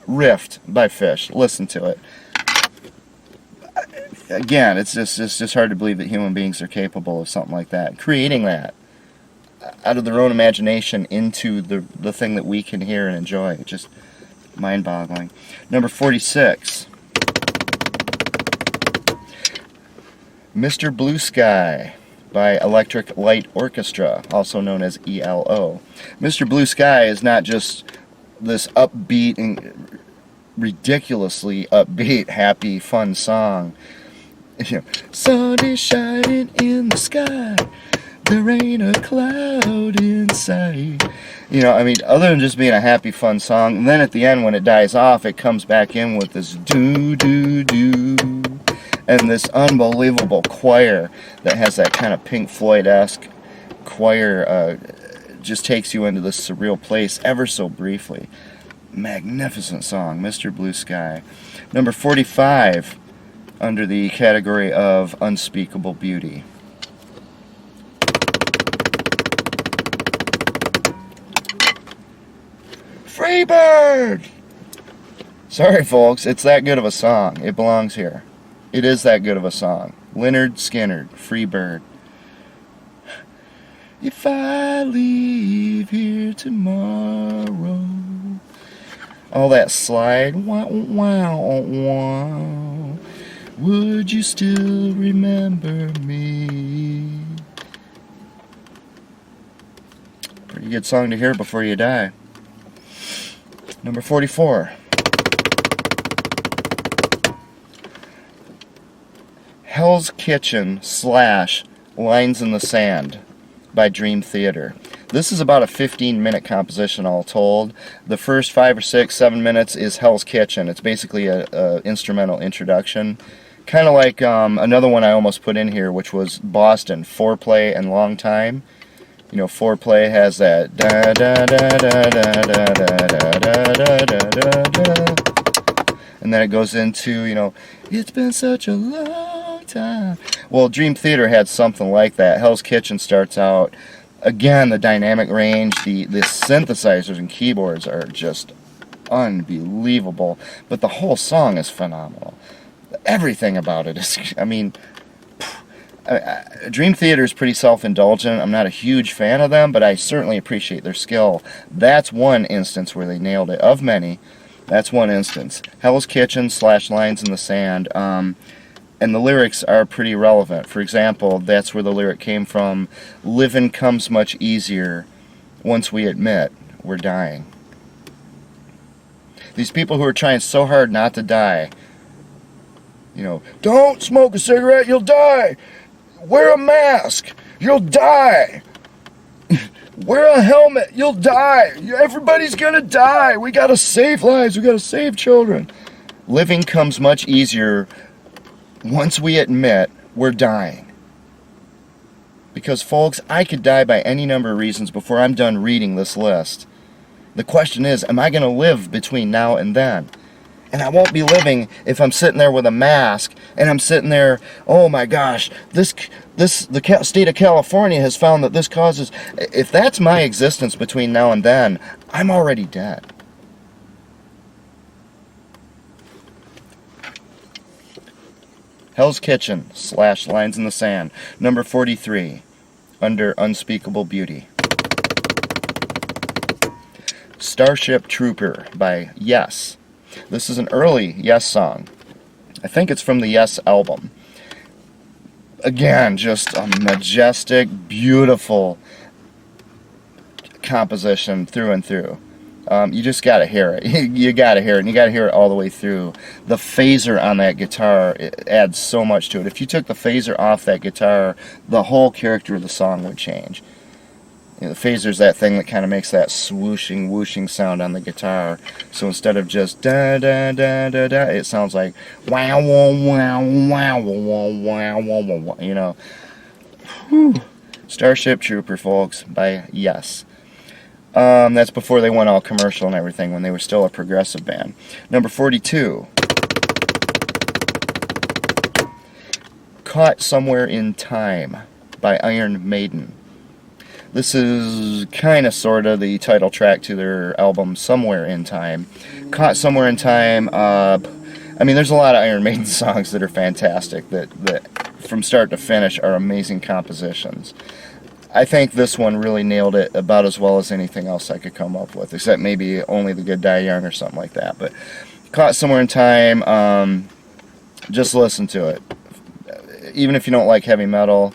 Rift by Fish. Listen to it. Again, it's just hard to believe that human beings are capable of something like that. Creating that out of their own imagination into the thing that we can hear and enjoy. Just mind-boggling. Number 46. Mr. Blue Sky by Electric Light Orchestra, also known as ELO. Mr. Blue Sky is not just this upbeat and ridiculously upbeat, happy, fun song. You know, sun is shining in the sky, there ain't a cloud in sight. You know, I mean, other than just being a happy, fun song, and then at the end when it dies off, it comes back in with this doo-doo-doo, and this unbelievable choir that has that kind of Pink Floyd-esque choir, just takes you into this surreal place ever so briefly. Magnificent song, Mr. Blue Sky. Number 45, under the category of Unspeakable Beauty. Freebird! Sorry folks, it's that good of a song. It belongs here. It is that good of a song. Lynyrd Skynyrd, Freebird. If I leave here tomorrow, all that slide, wow, wow, wow, would you still remember me? Pretty good song to hear before you die. Number 44. Hell's Kitchen / Lines in the Sand by Dream Theater. This is about a 15-minute composition all told. The first 5 or 6, 7 minutes is Hell's Kitchen. It's basically a instrumental introduction. Kind of like another one I almost put in here, which was Boston, Foreplay and Long Time. You know, Foreplay has that da da da da da da da da da da da, and then it goes into, you know, it's been such a long time. Well, Dream Theater had something like that. Hell's Kitchen starts out, again, the dynamic range, the synthesizers and keyboards are just unbelievable, but the whole song is phenomenal. Everything about it is, I mean, Dream Theater is pretty self-indulgent. I'm not a huge fan of them, but I certainly appreciate their skill. That's one instance where they nailed it. Of many, that's one instance. Hell's Kitchen / Lines in the Sand. And the lyrics are pretty relevant. For example, that's where the lyric came from. Living comes much easier once we admit we're dying. These people who are trying so hard not to die, you know, don't smoke a cigarette, you'll die. Wear a mask, you'll die. Wear a helmet, you'll die. Everybody's gonna die. We gotta save lives, we gotta save children. Living comes much easier once we admit we're dying. Because folks, I could die by any number of reasons before I'm done reading this list. The question is, am I gonna live between now and then? And I won't be living if I'm sitting there with a mask and I'm sitting there, oh my gosh, the state of California has found that this causes... If that's my existence between now and then, I'm already dead. Hell's Kitchen / Lines in the Sand. Number 43, under Unspeakable Beauty. Starship Trooper by Yes. This is an early Yes song. I think it's from the Yes album. Again, just a majestic, beautiful composition through and through. You just gotta hear it. You gotta hear it, and you gotta hear it all the way through. The phaser on that guitar, it adds so much to it. If you took the phaser off that guitar, the whole character of the song would change. You know, the phaser's that thing that kind of makes that swooshing, whooshing sound on the guitar. So instead of just da da da da da, it sounds like wow wow wow wow wow wow wow wow. You know, whew. Starship Trooper, folks, by Yes. That's before they went all commercial and everything, when they were still a progressive band. Number 42. Caught Somewhere in Time by Iron Maiden. This is kind of sort of the title track to their album Somewhere in Time. Caught Somewhere in Time, I mean, there's a lot of Iron Maiden songs that are fantastic, that from start to finish are amazing compositions. I think this one really nailed it about as well as anything else I could come up with, except maybe Only the Good Die Young or something like that. But Caught Somewhere in Time, just listen to it. Even if you don't like heavy metal,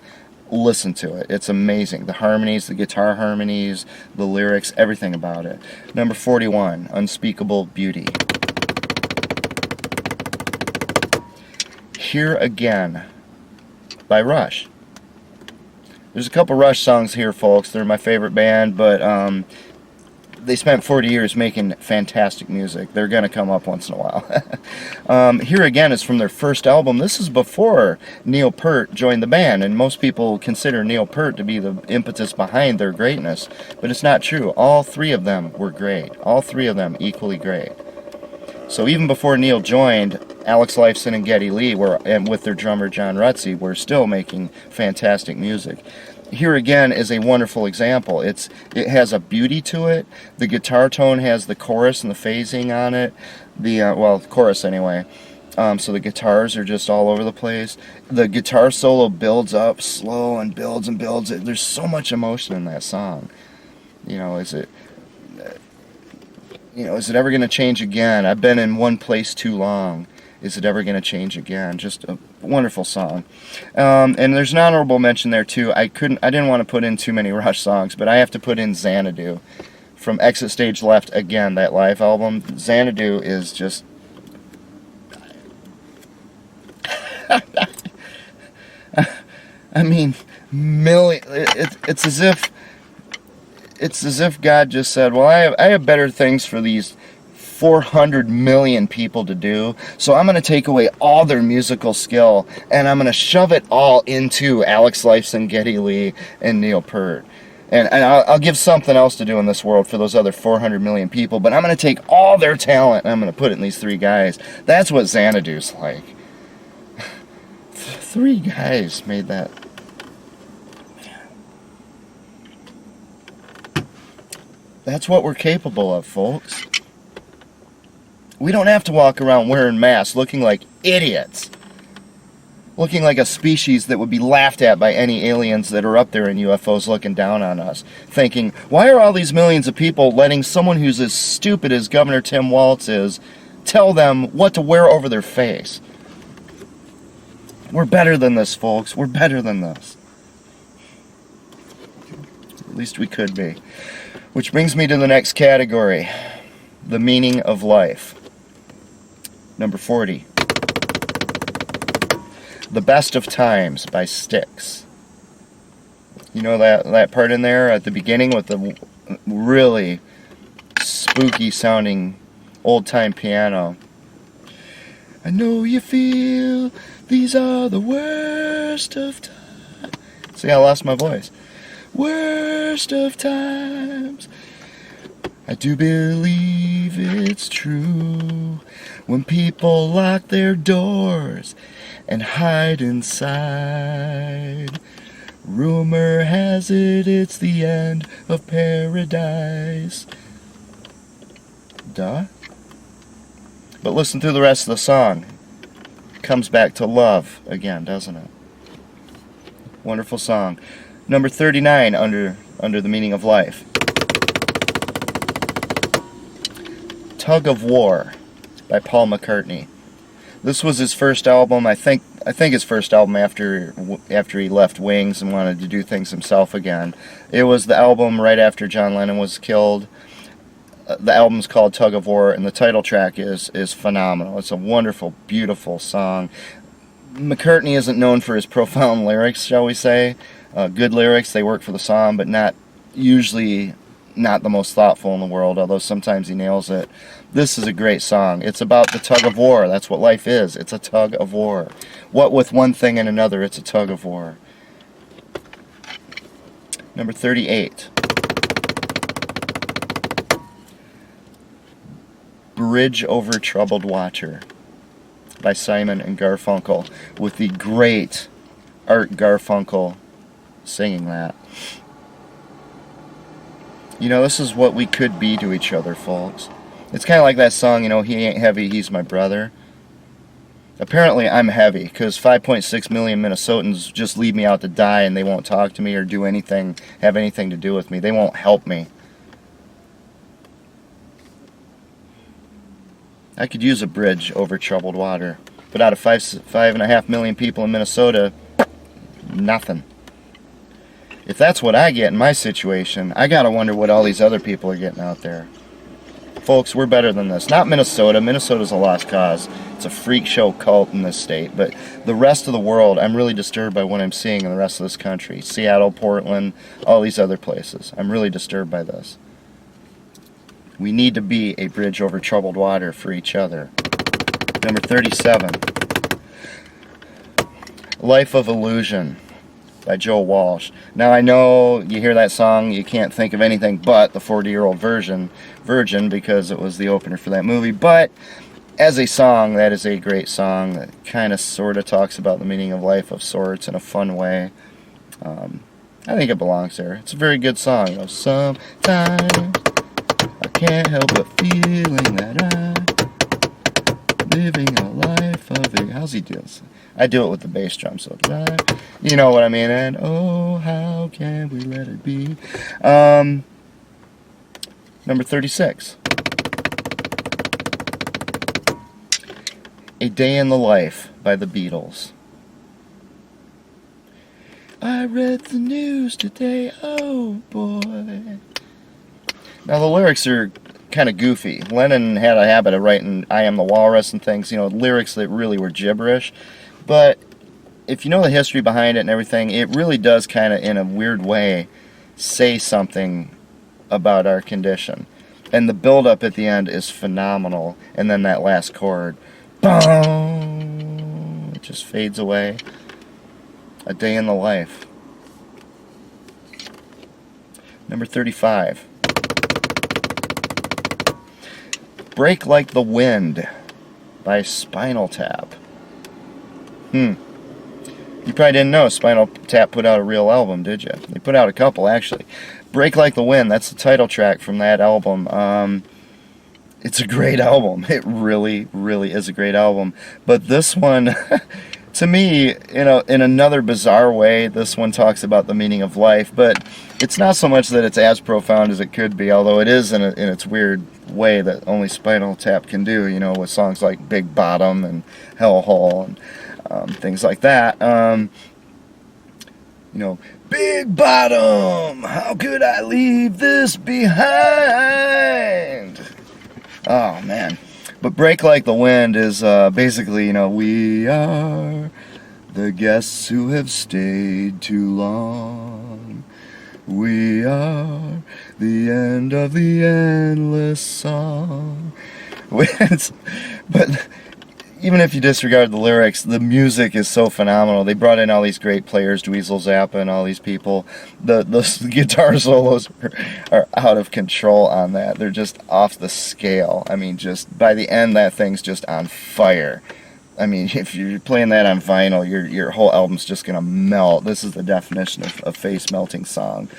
listen to it. It's amazing. The harmonies, the guitar harmonies, the lyrics, everything about it. Number 41, Unspeakable Beauty. Here Again by Rush. There's a couple Rush songs here, folks. They're my favorite band, but they spent 40 years making fantastic music. They're going to come up once in a while. Here Again is from their first album. This is before Neil Peart joined the band, and most people consider Neil Peart to be the impetus behind their greatness, but it's not true. All three of them were great. All three of them equally great. So even before Neil joined, Alex Lifeson and Geddy Lee and with their drummer John Rutsey, were still making fantastic music. Here Again is a wonderful example. It has a beauty to it. The guitar tone has the chorus and the phasing on it. The chorus anyway. So the guitars are just all over the place. The guitar solo builds up slow and builds and builds. There's so much emotion in that song. Is it ever going to change again? I've been in one place too long. Is it ever going to change again? Just a wonderful song. And there's an honorable mention there too. I didn't want to put in too many Rush songs, but I have to put in Xanadu from Exit Stage Left, again, that live album. Xanadu is just I mean, it's as if God just said, well, I have better things for these 400 million people to do, so I'm going to take away all their musical skill, and I'm going to shove it all into Alex Lifeson, Geddy Lee, and Neil Peart. And I'll give something else to do in this world for those other 400 million people, but I'm going to take all their talent, and I'm going to put it in these three guys. That's what Xanadu's like. Three guys made that. That's what we're capable of, folks. We don't have to walk around wearing masks looking like idiots. Looking like a species that would be laughed at by any aliens that are up there in UFOs looking down on us. Thinking, why are all these millions of people letting someone who's as stupid as Governor Tim Walz is tell them what to wear over their face? We're better than this, folks. We're better than this. At least we could be. Which brings me to the next category. The meaning of life. Number 40. The Best of Times by Styx. You know that part in there at the beginning with the really spooky sounding old time piano. I know you feel these are the worst of times. See, I lost my voice. Worst of times. I do believe it's true when people lock their doors and hide inside. Rumor has it it's the end of paradise. Duh. But listen to the rest of the song. It comes back to love again, doesn't it? Wonderful song. Number 39 under the meaning of life. Tug of War by Paul McCartney. This was his first album. I think his first album after he left Wings and wanted to do things himself again. It was the album right after John Lennon was killed. The album's called Tug of War, and the title track is phenomenal. It's a wonderful, beautiful song. McCartney isn't known for his profound lyrics, shall we say. Good lyrics, they work for the song, but usually not the most thoughtful in the world, although sometimes he nails it. This is a great song. It's about the tug of war. That's what life is. It's a tug of war. What with one thing and another, it's a tug of war. Number 38. Bridge Over Troubled Water by Simon and Garfunkel, with the great Art Garfunkel singing that. This is what we could be to each other, folks. It's kind of like that song, he ain't heavy, he's my brother. Apparently I'm heavy, because 5.6 million Minnesotans just leave me out to die and they won't talk to me or do anything, have anything to do with me. They won't help me. I could use a bridge over troubled water. But out of 5.5 million people in Minnesota, nothing. If that's what I get in my situation, I gotta wonder what all these other people are getting out there. Folks, we're better than this. Not Minnesota. Minnesota's a lost cause. It's a freak show cult in this state. But the rest of the world, I'm really disturbed by what I'm seeing in the rest of this country. Seattle, Portland, all these other places. I'm really disturbed by this. We need to be a bridge over troubled water for each other. Number 37. Life of Illusion by Joe Walsh. Now I know you hear that song, you can't think of anything but the 40-year-old Virgin because it was the opener for that movie, but as a song, that is a great song that kind of sort of talks about the meaning of life of sorts in a fun way. I think it belongs there. It's a very good song. You know, sometimes I can't help but feeling that I'm living a life of it. How's he do this? I do it with the bass drum, so you know what I mean. And oh, how can we let it be? Number 36. A Day in the Life by the Beatles. I read the news today, oh boy. Now the lyrics are kind of goofy. Lennon had a habit of writing I Am the Walrus and things, you know, lyrics that really were gibberish. But if you know the history behind it and everything, it really does kind of, in a weird way, say something about our condition. And the build-up at the end is phenomenal. And then that last chord, boom, it just fades away. A Day in the Life. Number 35. Break Like the Wind by Spinal Tap. You probably didn't know Spinal Tap put out a real album, did you? They put out a couple, actually. Break Like the Wind, that's the title track from that album. It's a great album. It really, really is a great album. But this one, to me, you know, in another bizarre way, this one talks about the meaning of life. But it's not so much that it's as profound as it could be, although it is in its weird way that only Spinal Tap can do, you know, with songs like Big Bottom and Hellhole and things like that. You know, Big Bottom, how could I leave this behind? Oh, man. But Break Like the Wind is basically, you know, we are the guests who have stayed too long. We are the end of the endless song. But even if you disregard the lyrics, the music is so phenomenal. They brought in all these great players, Dweezil Zappa and all these people. The guitar solos are out of control on that. They're just off the scale. I mean, just by the end, that thing's just on fire. I mean, if you're playing that on vinyl, your whole album's just going to melt. This is the definition of a face-melting song.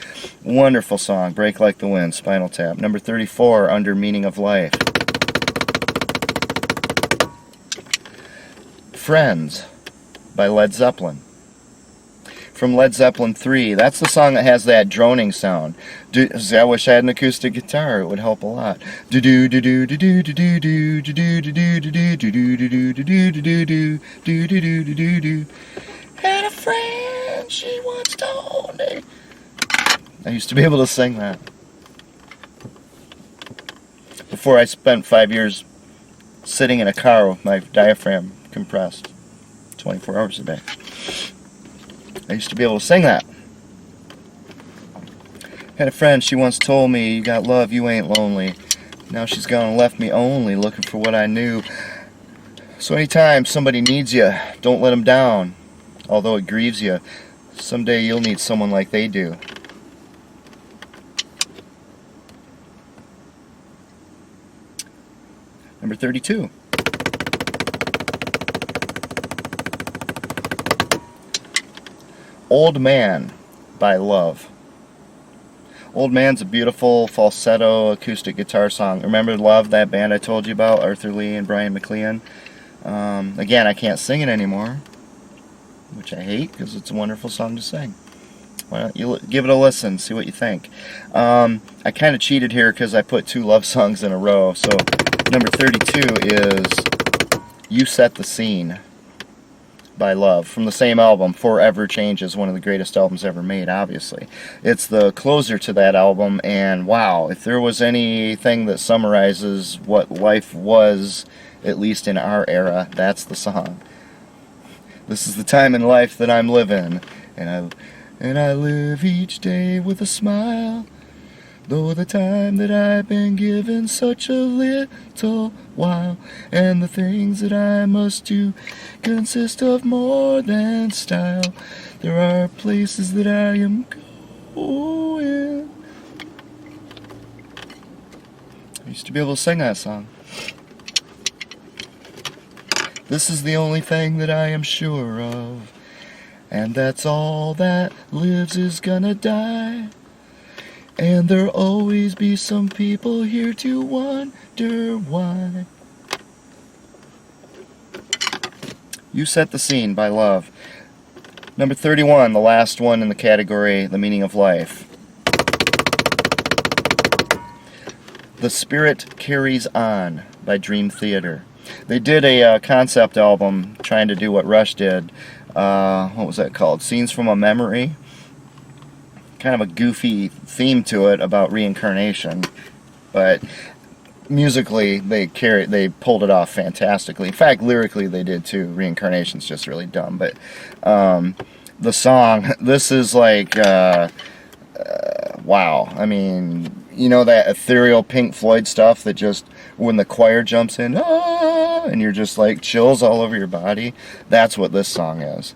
Wonderful song, Break Like the Wind, Spinal Tap. Number 34, Under Meaning of Life. Friends by Led Zeppelin. From Led Zeppelin 3, that's the song that has that droning sound. I wish I had an acoustic guitar, it would help a lot. Had a friend, she once told me. I used to be able to sing that. Before I spent 5 years sitting in a car with my diaphragm compressed 24 hours a day. I used to be able to sing that. Had a friend, she once told me, you got love, you ain't lonely. Now she's gone and left me only, looking for what I knew. So anytime somebody needs you, don't let them down. Although it grieves you, someday you'll need someone like they do. Number 32. Old Man by Love. Old Man's a beautiful falsetto acoustic guitar song. Remember Love, that band I told you about, Arthur Lee and Brian McLean? Again, I can't sing it anymore, which I hate because it's a wonderful song to sing. Why don't you give it a listen, see what you think. I kind of cheated here because I put 2 love songs in a row. So number 32 is You Set the Scene by Love, from the same album. Forever Changes, one of the greatest albums ever made, obviously. It's the closer to that album, and wow, if there was anything that summarizes what life was, at least in our era, that's the song. This is the time in life that I'm living, and I live each day with a smile, though the time that I've been given such a little while, and the things that I must do consist of more than style. There are places that I am going. I used to be able to sing that song. This is the only thing that I am sure of, and that's all that lives is gonna die. And there'll always be some people here to wonder why. You Set the Scene by Love. Number 31, the last one in the category, The Meaning of Life. The Spirit Carries On by Dream Theater. They did a concept album trying to do what Rush did. What was that called? Scenes from a Memory. Kind of a goofy theme to it about reincarnation, but musically they pulled it off fantastically. In fact, lyrically they did too. Reincarnation's just really dumb, but the song, this is like wow. I mean, you know that ethereal Pink Floyd stuff that just, when the choir jumps in, ah, and you're just like chills all over your body? That's what this song is.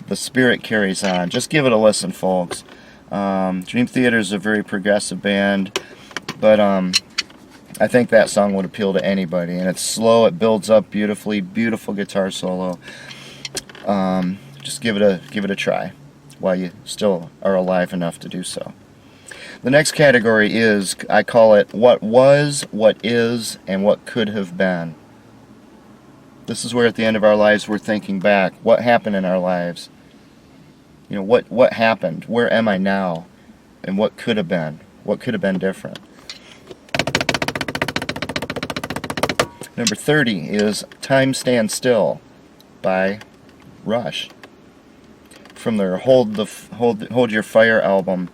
The Spirit Carries On. Just give it a listen, folks. Dream Theater is a very progressive band, but I think that song would appeal to anybody. And it's slow, it builds up beautifully, beautiful guitar solo. Just give it a try while you still are alive enough to do so. The next category is, I call it what was, what is, and what could have been. This is where at the end of our lives we're thinking back. What happened in our lives? You know, what happened? Where am I now? And what could have been? What could have been different? Number 30 is Time Stands Still by Rush, from their Hold Your Fire album,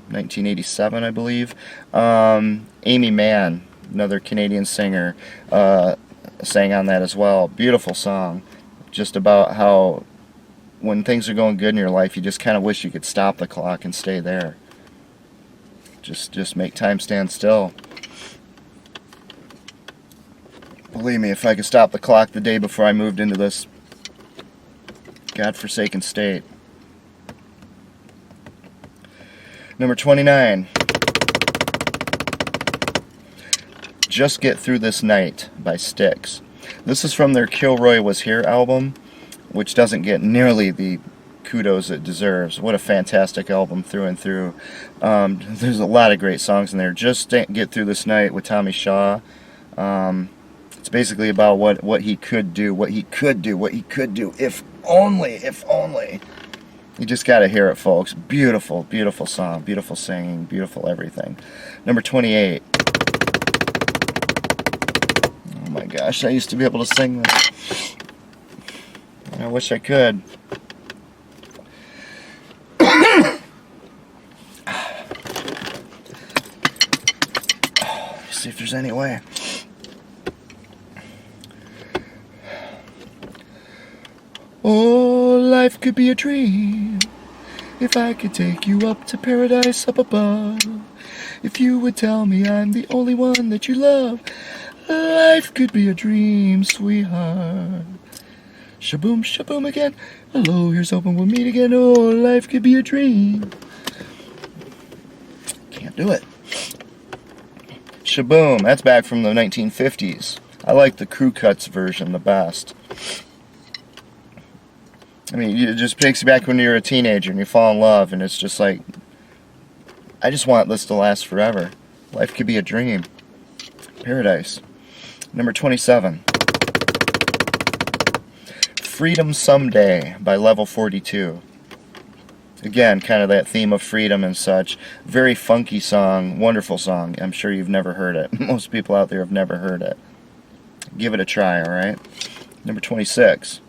1987, I believe. Amy Mann, another Canadian singer, sang on that as well. Beautiful song, just about how when things are going good in your life, you just kind of wish you could stop the clock and stay there. Just make time stand still. Believe me, if I could stop the clock the day before I moved into this godforsaken state. Number 29. Just Get Through This Night by Styx. This is from their Kilroy Was Here album, which doesn't get nearly the kudos it deserves. What a fantastic album through and through. There's a lot of great songs in there. Just Get Through This Night with Tommy Shaw. It's basically about what he could do, if only. You just gotta hear it, folks. Beautiful, beautiful song, beautiful singing, beautiful everything. Number 28. Oh my gosh, I used to be able to sing this. I wish I could. See if there's any way. Oh, life could be a dream if I could take you up to paradise up above. If you would tell me I'm the only one that you love. Life could be a dream, sweetheart. Shaboom, shaboom again. Hello, here's hoping we'll meet again. Oh, life could be a dream. Can't do it. Shaboom, that's back from the 1950s. I like the Crew Cuts version the best. I mean, it just takes you back when you're a teenager and you fall in love, and it's just like, I just want this to last forever. Life could be a dream. Paradise. Number 27. Freedom Someday by Level 42. Again, kind of that theme of freedom and such. Very funky song, wonderful song. I'm sure you've never heard it. Most people out there have never heard it. Give it a try, alright? Number 26.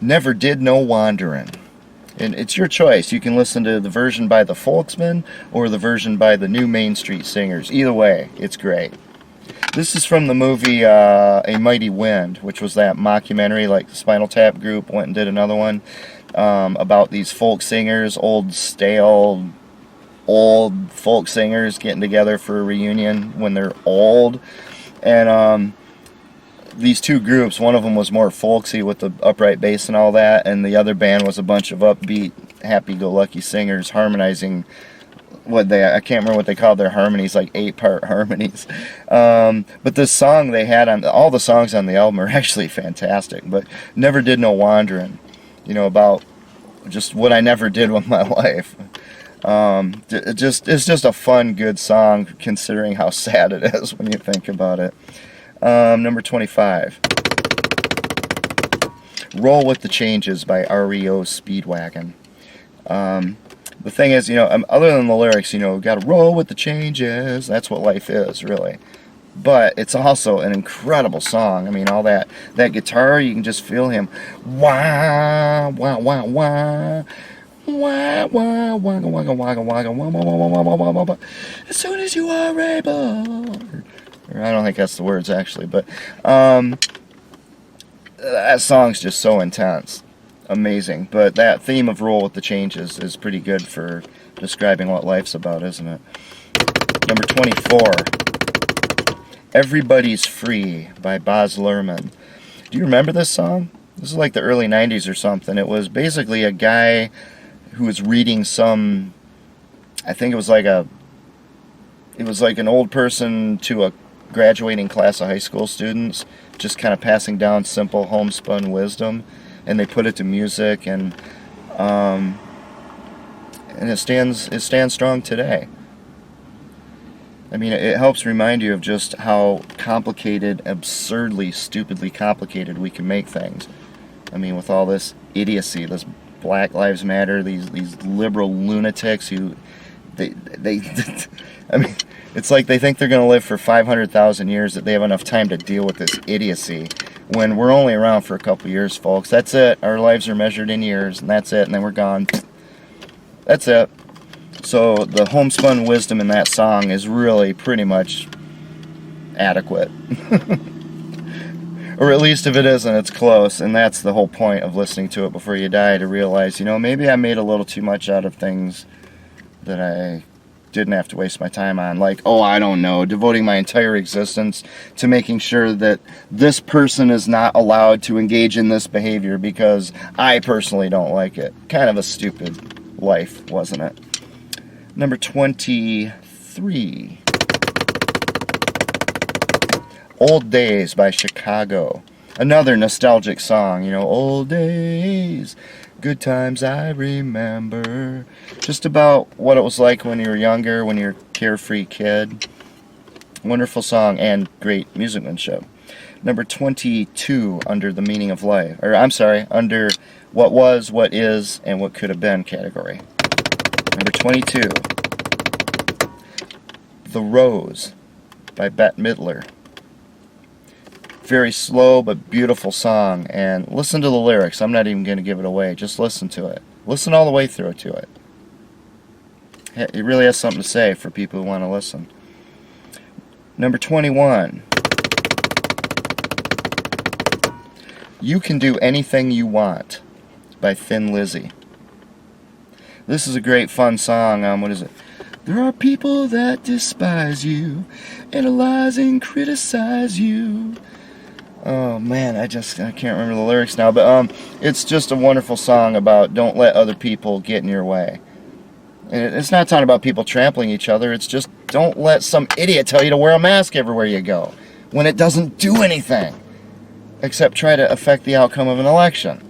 Never Did No Wanderin'. And it's your choice. You can listen to the version by the Folksmen or the version by the New Main Street Singers. Either way, it's great. This is from the movie A Mighty Wind, which was that mockumentary, like the Spinal Tap group went and did another one about these folk singers, old folk singers getting together for a reunion when they're old. And these two groups, one of them was more folksy with the upright bass and all that, and the other band was a bunch of upbeat, happy-go-lucky singers harmonizing I can't remember what they called their harmonies, like 8-part harmonies. But this song they had on, all the songs on the album are actually fantastic, but Never Did No Wanderin', about just what I never did with my life. It's just a fun, good song, considering how sad it is when you think about it. Number 25. Roll with the Changes by REO Speedwagon. The thing is, other than the lyrics, gotta roll with the changes. That's what life is, really. But it's also an incredible song. I mean, all that guitar, you can just feel him. Wah, wah, wah, wah. Wah, wah, wagga, wagga, wagga, wagga, wah, wah, wah, wah, wah, wah, wah, wah. As soon as you are able. Or I don't think that's the words, actually. But that song's just so intense. Amazing. But that theme of Roll with the Changes is pretty good for describing what life's about, isn't it? Number 24. Everybody's Free by Baz Luhrmann. Do you remember this song? This is like the early 90s or something. It was basically a guy who was reading I think it was like an old person to a graduating class of high school students, just kind of passing down simple homespun wisdom. And they put it to music, and it stands strong today. I mean, it helps remind you of just how complicated, absurdly, stupidly complicated we can make things. I mean, with all this idiocy, this Black Lives Matter, these liberal lunatics who they I mean, it's like they think they're going to live for 500,000 years, that they have enough time to deal with this idiocy. When we're only around for a couple years, folks. That's it. Our lives are measured in years, and that's it, and then we're gone. That's it. So the homespun wisdom in that song is really pretty much adequate. Or at least if it isn't, it's close, and that's the whole point of listening to it before you die, to realize, maybe I made a little too much out of things that I didn't have to waste my time on, like, I don't know, devoting my entire existence to making sure that this person is not allowed to engage in this behavior because I personally don't like it. Kind of a stupid life, wasn't it? Number 23. Old Days by Chicago. Another nostalgic song, old days, good times I remember. Just about what it was like when you were younger, when you're a carefree kid. Wonderful song and great musicmanship. Number 22, Under the Meaning of Life. Under What Was, What Is, and What Could Have Been category. Number 22, The Rose by Bette Midler. Very slow but beautiful song, and listen to the lyrics. I'm not even going to give it away. Just listen to it. Listen all the way through to it. It really has something to say for people who want to listen. Number 21. You Can Do Anything You Want by Thin Lizzy. This is a great fun song. What is it? There are people that despise you, analyze and criticize you. Oh man, I can't remember the lyrics now, but it's just a wonderful song about don't let other people get in your way. And it's not talking about people trampling each other, it's just don't let some idiot tell you to wear a mask everywhere you go, when it doesn't do anything, except try to affect the outcome of an election.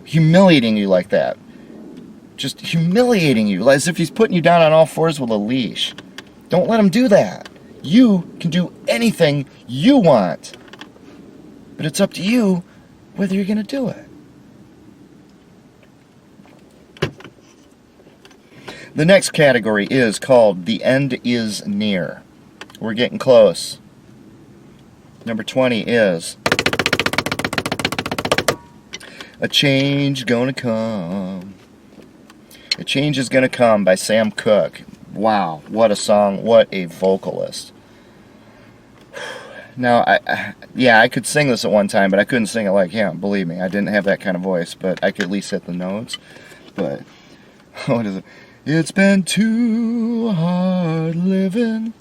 Humiliating you like that. Just humiliating you, as if he's putting you down on all fours with a leash. Don't let him do that. You can do anything you want. But it's up to you whether you're going to do it. The next category is called The End Is Near. We're getting close. Number 20 is A change gonna come. A Change is Gonna Come by Sam Cooke. Wow, what a song, what a vocalist. Now, I could sing this at one time, but I couldn't sing it like him. Believe me, I didn't have that kind of voice, but I could at least hit the notes. But, what is it? It's been too hard living,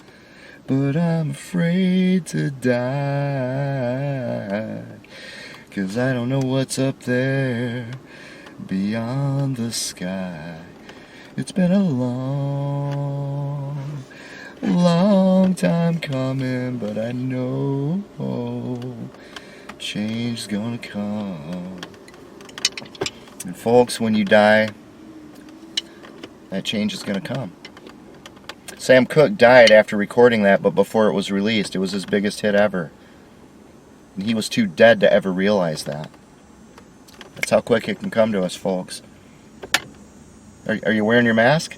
but I'm afraid to die. 'Cause I don't know what's up there beyond the sky. It's been a long, long time coming, but I know change's gonna come. And folks, when you die, that change is gonna come. Sam Cooke died after recording that, but before it was released. It was his biggest hit ever. And he was too dead to ever realize that. That's how quick it can come to us, folks. Are you wearing your mask?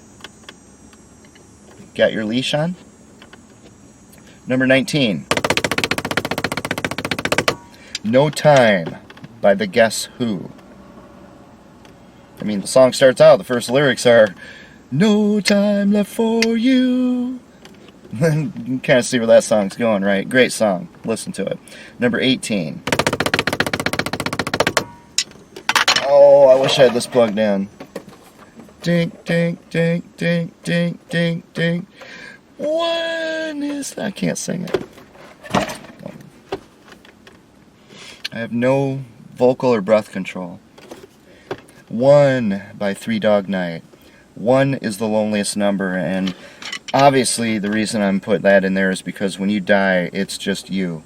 Got your leash on? Number 19. No Time by the Guess Who. I mean, the song starts out, the first lyrics are, no time left for you. Then you can kind of see where that song's going, right? Great song. Listen to it. Number 18. Oh, I wish I had this plugged in. Dink, dink, dink, dink, dink, dink, dink. I can't sing it. I have no vocal or breath control. One by Three Dog Night. One is the loneliest number, and obviously the reason I'm putting that in there is because when you die, it's just you.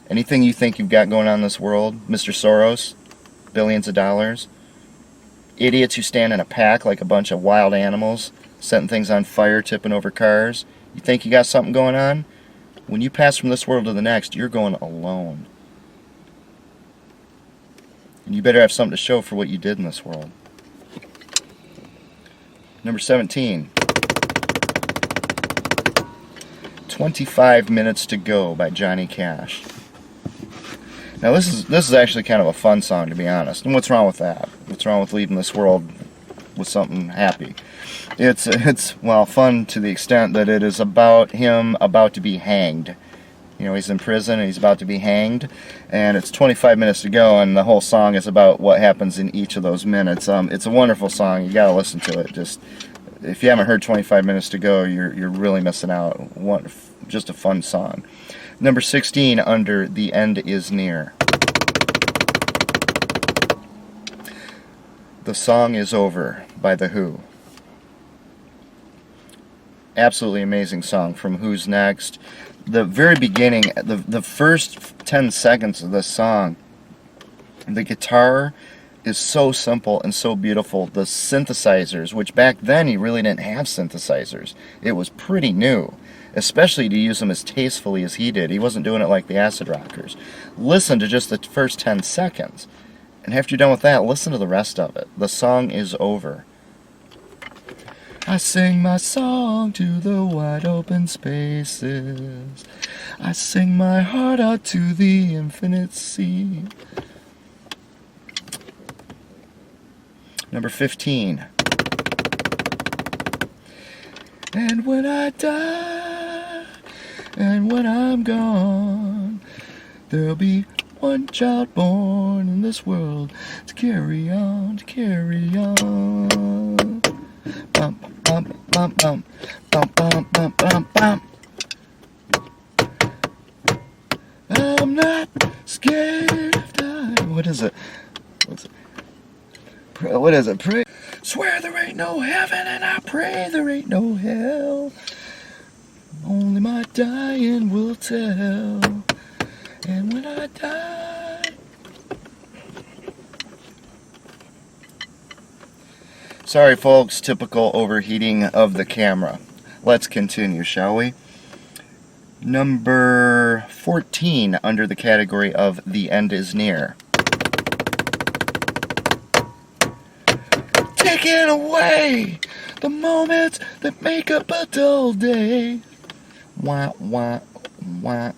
Anything you think you've got going on in this world, Mr. Soros, billions of dollars, idiots who stand in a pack like a bunch of wild animals, setting things on fire, tipping over cars, you think you got something going on? When you pass from this world to the next, you're going alone. And you better have something to show for what you did in this world. Number 17. 25 Minutes to Go by Johnny Cash. Now this is actually kind of a fun song, to be honest. And what's wrong with that? What's wrong with leaving this world with something happy? It's well, fun to the extent that it is about him about to be hanged. You know, he's in prison and he's about to be hanged, and it's 25 minutes to go, and the whole song is about what happens in each of those minutes. It's a wonderful song. You gotta listen to it. Just if you haven't heard 25 Minutes to Go, you're really missing out. Just a fun song. Number 16, Under the End Is Near. The Song Is Over by The Who. Absolutely amazing song from Who's Next. The very beginning, the first 10 seconds of this song, the guitar is so simple and so beautiful. The synthesizers, which back then you really didn't have synthesizers. It was pretty new, especially to use them as tastefully as he did. He wasn't doing it like the acid rockers. Listen to just the first 10 seconds. And after you're done with that, listen to the rest of it. The Song Is Over. I sing my song to the wide open spaces. I sing my heart out to the infinite sea. Number 15. And when I die, and when I'm gone, there'll be one child born in this world to carry on, to carry on. Bum, bum, bum, bum, bum, bum, bum, bum, bum. I'm not scared of dying. What is it? What is it? Pray. Swear there ain't no heaven, and I pray there ain't no hell. Only my dying will tell. And when I die. Sorry, folks, typical overheating of the camera. Let's continue, shall we? Number 14 under the category of The End Is Near. Taking away the moments that make up a dull day. Wah, wah, wah.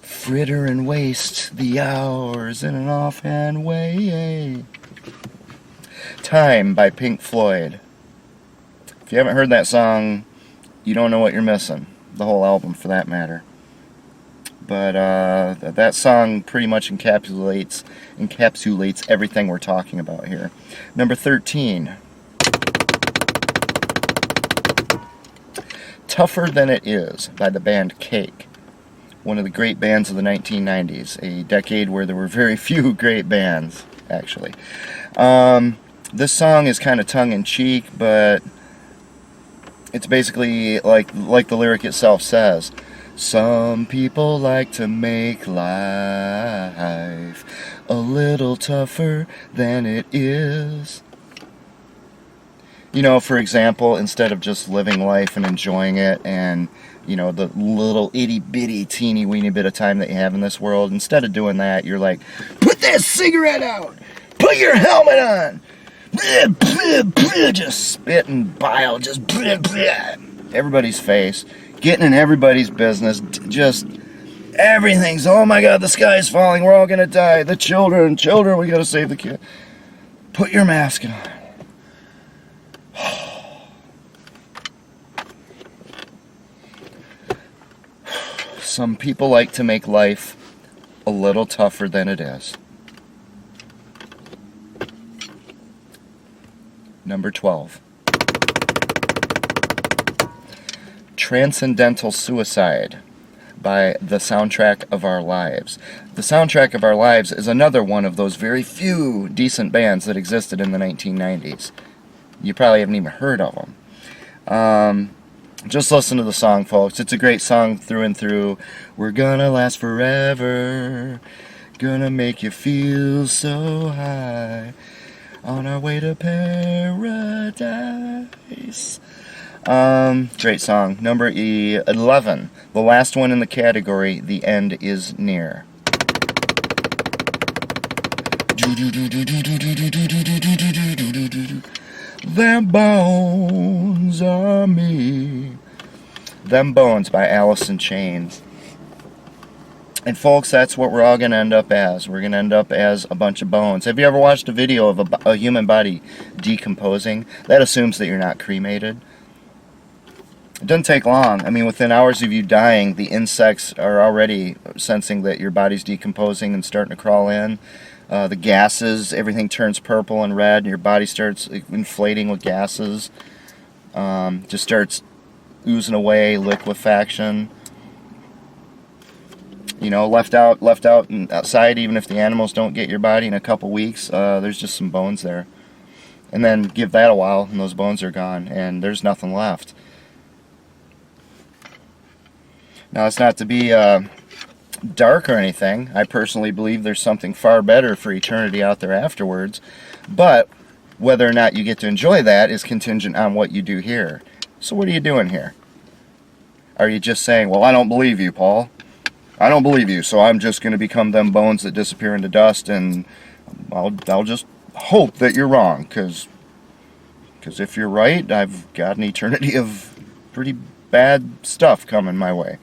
Fritter and waste the hours in an offhand way. Time by Pink Floyd. If you haven't heard that song, you don't know what you're missing. The whole album, for that matter. But that song pretty much encapsulates everything we're talking about here. Number 13. Tougher Than It Is by the band Cake. One of the great bands of the 1990s. A decade where there were very few great bands, actually. This song is kind of tongue-in-cheek, but it's basically like the lyric itself says. Some people like to make life a little tougher than it is. You know, for example, instead of just living life and enjoying it and, you know, the little itty-bitty teeny-weeny bit of time that you have in this world, instead of doing that, you're like, put that cigarette out! Put your helmet on! Just spitting bile, just everybody's face, getting in everybody's business, just everything's, oh my god, the sky's falling, we're all gonna die, the children, we gotta save the kid. Put your mask on. Some people like to make life a little tougher than it is. Number 12. Transcendental Suicide by The Soundtrack of Our Lives. The Soundtrack of Our Lives is another one of those very few decent bands that existed in the 1990s. You probably haven't even heard of them. Just listen to the song, folks. It's a great song through and through. We're gonna last forever, gonna make you feel so high, on our way to paradise. Great song. Number 11. The last one in the category, The End Is Near. Them bones are me. Them Bones by Alice in Chains. And folks, that's what we're all going to end up as. We're going to end up as a bunch of bones. Have you ever watched a video of a human body decomposing? That assumes that you're not cremated. It doesn't take long. I mean, within hours of you dying, the insects are already sensing that your body's decomposing and starting to crawl in. The gases, everything turns purple and red, and your body starts inflating with gases. Just starts oozing away, liquefaction. You know, left out and outside, even if the animals don't get your body in a couple weeks, there's just some bones there. And then give that a while, and those bones are gone, and there's nothing left. Now, it's not to be dark or anything. I personally believe there's something far better for eternity out there afterwards. But whether or not you get to enjoy that is contingent on what you do here. So what are you doing here? Are you just saying, well, I don't believe you, Paul. I don't believe you, so I'm just going to become them bones that disappear into dust, and I'll just hope that you're wrong, because if you're right, I've got an eternity of pretty bad stuff coming my way.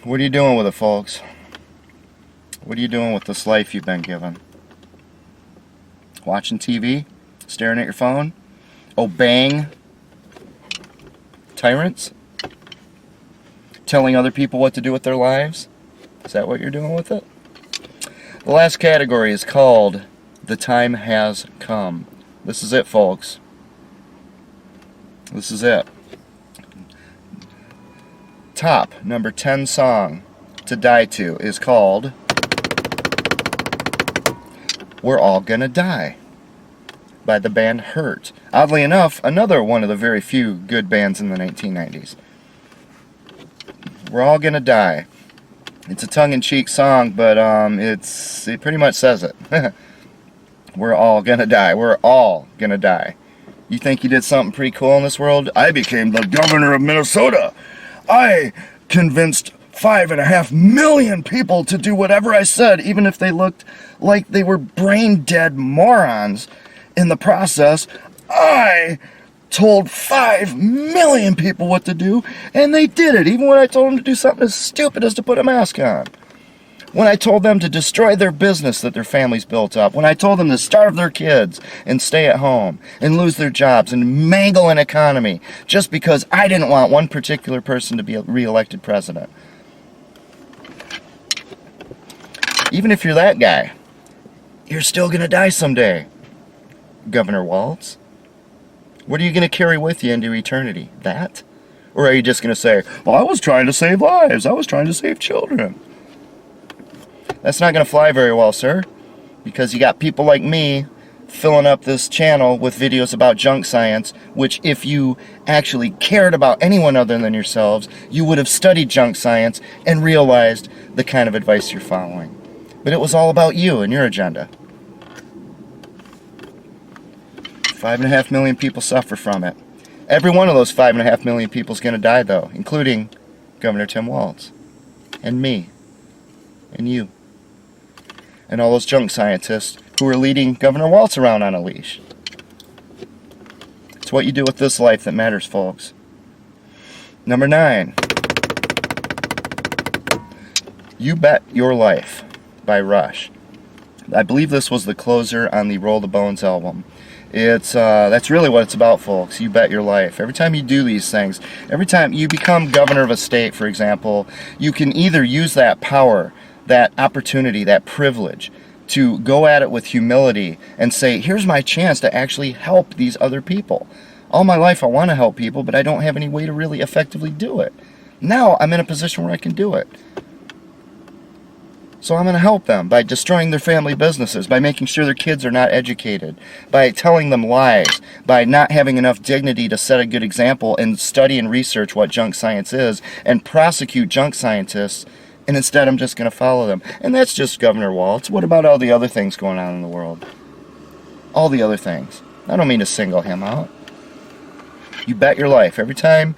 What are you doing with it, folks? What are you doing with this life you've been given? Watching TV? Staring at your phone? Obeying tyrants? Telling other people what to do with their lives? Is that what you're doing with it? The last category is called The Time Has Come. This is it, folks. This is it. Top number 10 song to die to is called We're All Gonna Die by the band Hurt. Oddly enough, another one of the very few good bands in the 1990s. We're all gonna die. It's a tongue-in-cheek song, but it pretty much says it. We're all gonna die. We're all gonna die. You think you did something pretty cool in this world? I became the governor of Minnesota. I convinced 5.5 million people to do whatever I said, even if they looked like they were brain-dead morons. In the process, I told 5 million people what to do, and they did it, even when I told them to do something as stupid as to put a mask on. When I told them to destroy their business that their families built up. When I told them to starve their kids and stay at home and lose their jobs and mangle an economy just because I didn't want one particular person to be re-elected president. Even if you're that guy, you're still going to die someday, Governor Waltz. What are you going to carry with you into eternity? That? Or are you just going to say, well, I was trying to save lives. I was trying to save children. That's not going to fly very well, sir. Because you got people like me filling up this channel with videos about junk science, which if you actually cared about anyone other than yourselves, you would have studied junk science and realized the kind of advice you're following. But it was all about you and your agenda. 5.5 million people suffer from it. Every one of those 5.5 million people is going to die, though, including Governor Tim Walz, and me, and you, and all those junk scientists who are leading Governor Walz around on a leash. It's what you do with this life that matters, folks. Number 9. You Bet Your Life by Rush. I believe this was the closer on the Roll the Bones album. That's really what it's about, folks. You bet your life. Every time you do these things, every time you become governor of a state, for example, you can either use that power, that opportunity, that privilege to go at it with humility and say, here's my chance to actually help these other people. All my life I want to help people, but I don't have any way to really effectively do it. Now I'm in a position where I can do it. So I'm going to help them by destroying their family businesses, by making sure their kids are not educated, by telling them lies, by not having enough dignity to set a good example and study and research what junk science is and prosecute junk scientists, and instead I'm just going to follow them. And that's just Governor Waltz. What about all the other things going on in the world? All the other things. I don't mean to single him out. You bet your life. Every time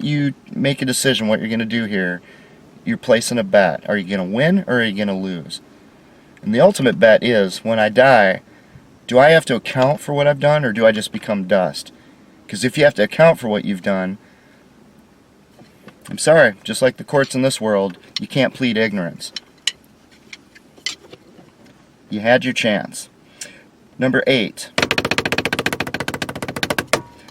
you make a decision what you're going to do here, you're placing a bet. Are you going to win or are you going to lose? And the ultimate bet is, when I die, do I have to account for what I've done or do I just become dust? Because if you have to account for what you've done, I'm sorry, just like the courts in this world, you can't plead ignorance. You had your chance. Number 8.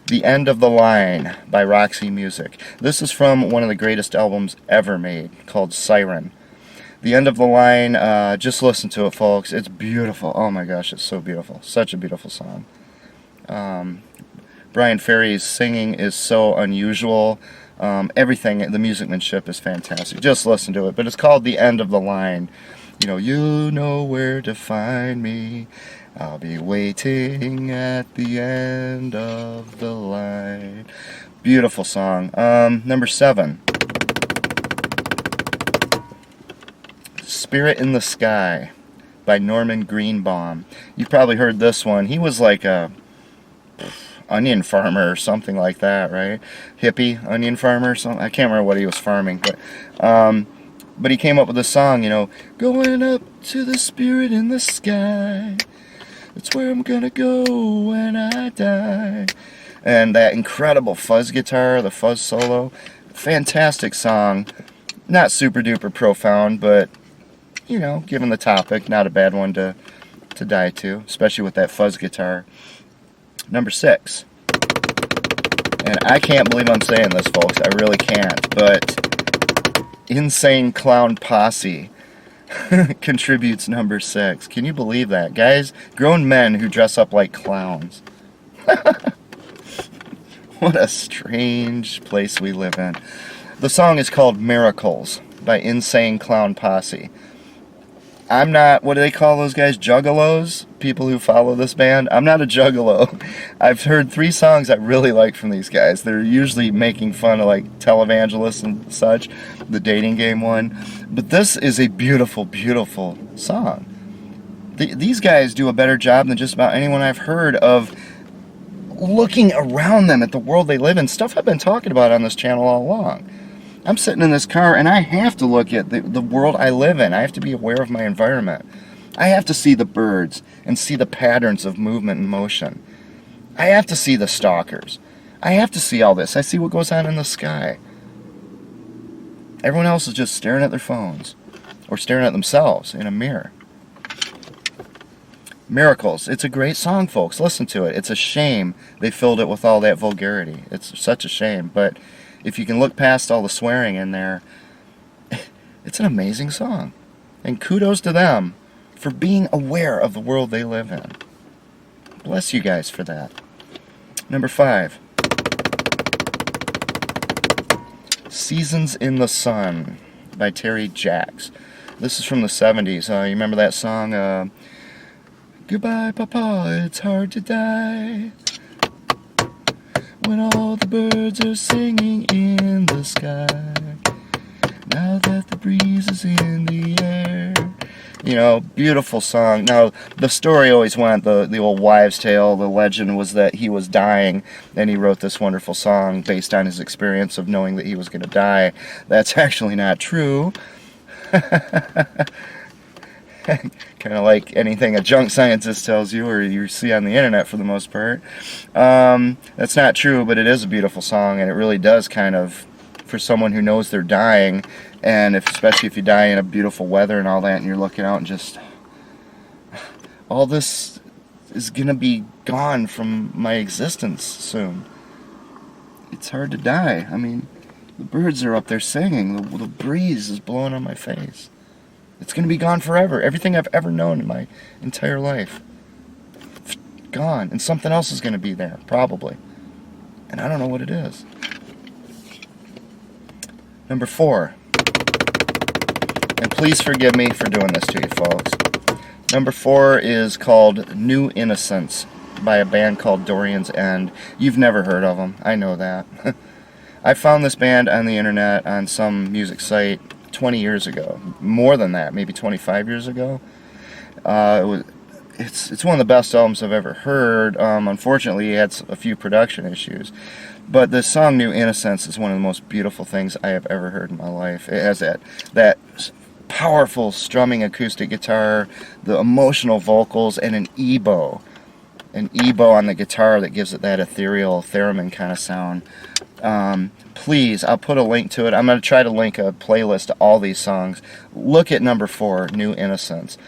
The End of the Line by Roxy Music. This is from one of the greatest albums ever made, called Siren. The End of the Line, just listen to it, folks. It's beautiful. Oh my gosh, it's so beautiful. Such a beautiful song. Brian Ferry's singing is so unusual. Everything, the musicmanship is fantastic. Just listen to it. But it's called The End of the Line. You know where to find me. I'll be waiting at the end of the line. Beautiful song. Number 7. Spirit in the Sky by Norman Greenbaum. You've probably heard this one. He was like a onion farmer or something like that, right? Hippie onion farmer or something. I can't remember what he was farming, but he came up with a song, going up to the spirit in the sky. It's where I'm gonna go when I die. And that incredible fuzz guitar, the fuzz solo, fantastic song. Not super duper profound, but given the topic, not a bad one to die to, especially with that fuzz guitar. Number 6. And I can't believe I'm saying this, folks. I really can't. But Insane Clown Posse contributes number 6. Can you believe that? Guys, grown men who dress up like clowns. What a strange place we live in. The song is called Miracles by Insane Clown Posse. I'm not, what do they call those guys? Juggalos? People who follow this band? I'm not a juggalo. I've heard 3 songs I really like from these guys. They're usually making fun of like televangelists and such, the dating game one. But this is a beautiful, beautiful song. These guys do a better job than just about anyone I've heard of looking around them at the world they live in. Stuff I've been talking about on this channel all along. I'm sitting in this car and I have to look at the world I live in. I have to be aware of my environment. I have to see the birds and see the patterns of movement and motion. I have to see the stalkers. I have to see all this. I see what goes on in the sky. Everyone else is just staring at their phones. or staring at themselves in a mirror. Miracles. It's a great song, folks. Listen to it. It's a shame they filled it with all that vulgarity. It's such a shame. But if you can look past all the swearing in there, it's an amazing song. And kudos to them for being aware of the world they live in. Bless you guys for that. Number 5. Seasons in the Sun by Terry Jacks. This is from the 70s. You remember that song, Goodbye, Papa, it's hard to die when all the birds are singing in the sky. Now that the breeze is in the air. You know, beautiful song. Now, the story always went, the old wives' tale, the legend was that he was dying, and he wrote this wonderful song based on his experience of knowing that he was going to die. That's actually not true. Kind of like anything a junk scientist tells you or you see on the internet for the most part. That's not true, but it is a beautiful song, and it really does kind of, for someone who knows they're dying, and especially if you die in a beautiful weather and all that, and you're looking out and just, all this is going to be gone from my existence soon. It's hard to die. I mean, the birds are up there singing, the breeze is blowing on my face. It's going to be gone forever. Everything I've ever known in my entire life. Gone. And something else is going to be there, probably. And I don't know what it is. Number 4. And please forgive me for doing this to you, folks. Number 4 is called New Innocence by a band called Dorian's End. You've never heard of them. I know that. I found this band on the internet on some music site 20 years ago, more than that, maybe 25 years ago. It's one of the best albums I've ever heard. Unfortunately, it had a few production issues, but the song "New Innocence" is one of the most beautiful things I have ever heard in my life. It has that powerful strumming acoustic guitar, the emotional vocals, and an ebow on the guitar that gives it that ethereal theremin kind of sound. Please, I'll put a link to it. I'm going to try to link a playlist to all these songs. Look at number 4, New Innocence.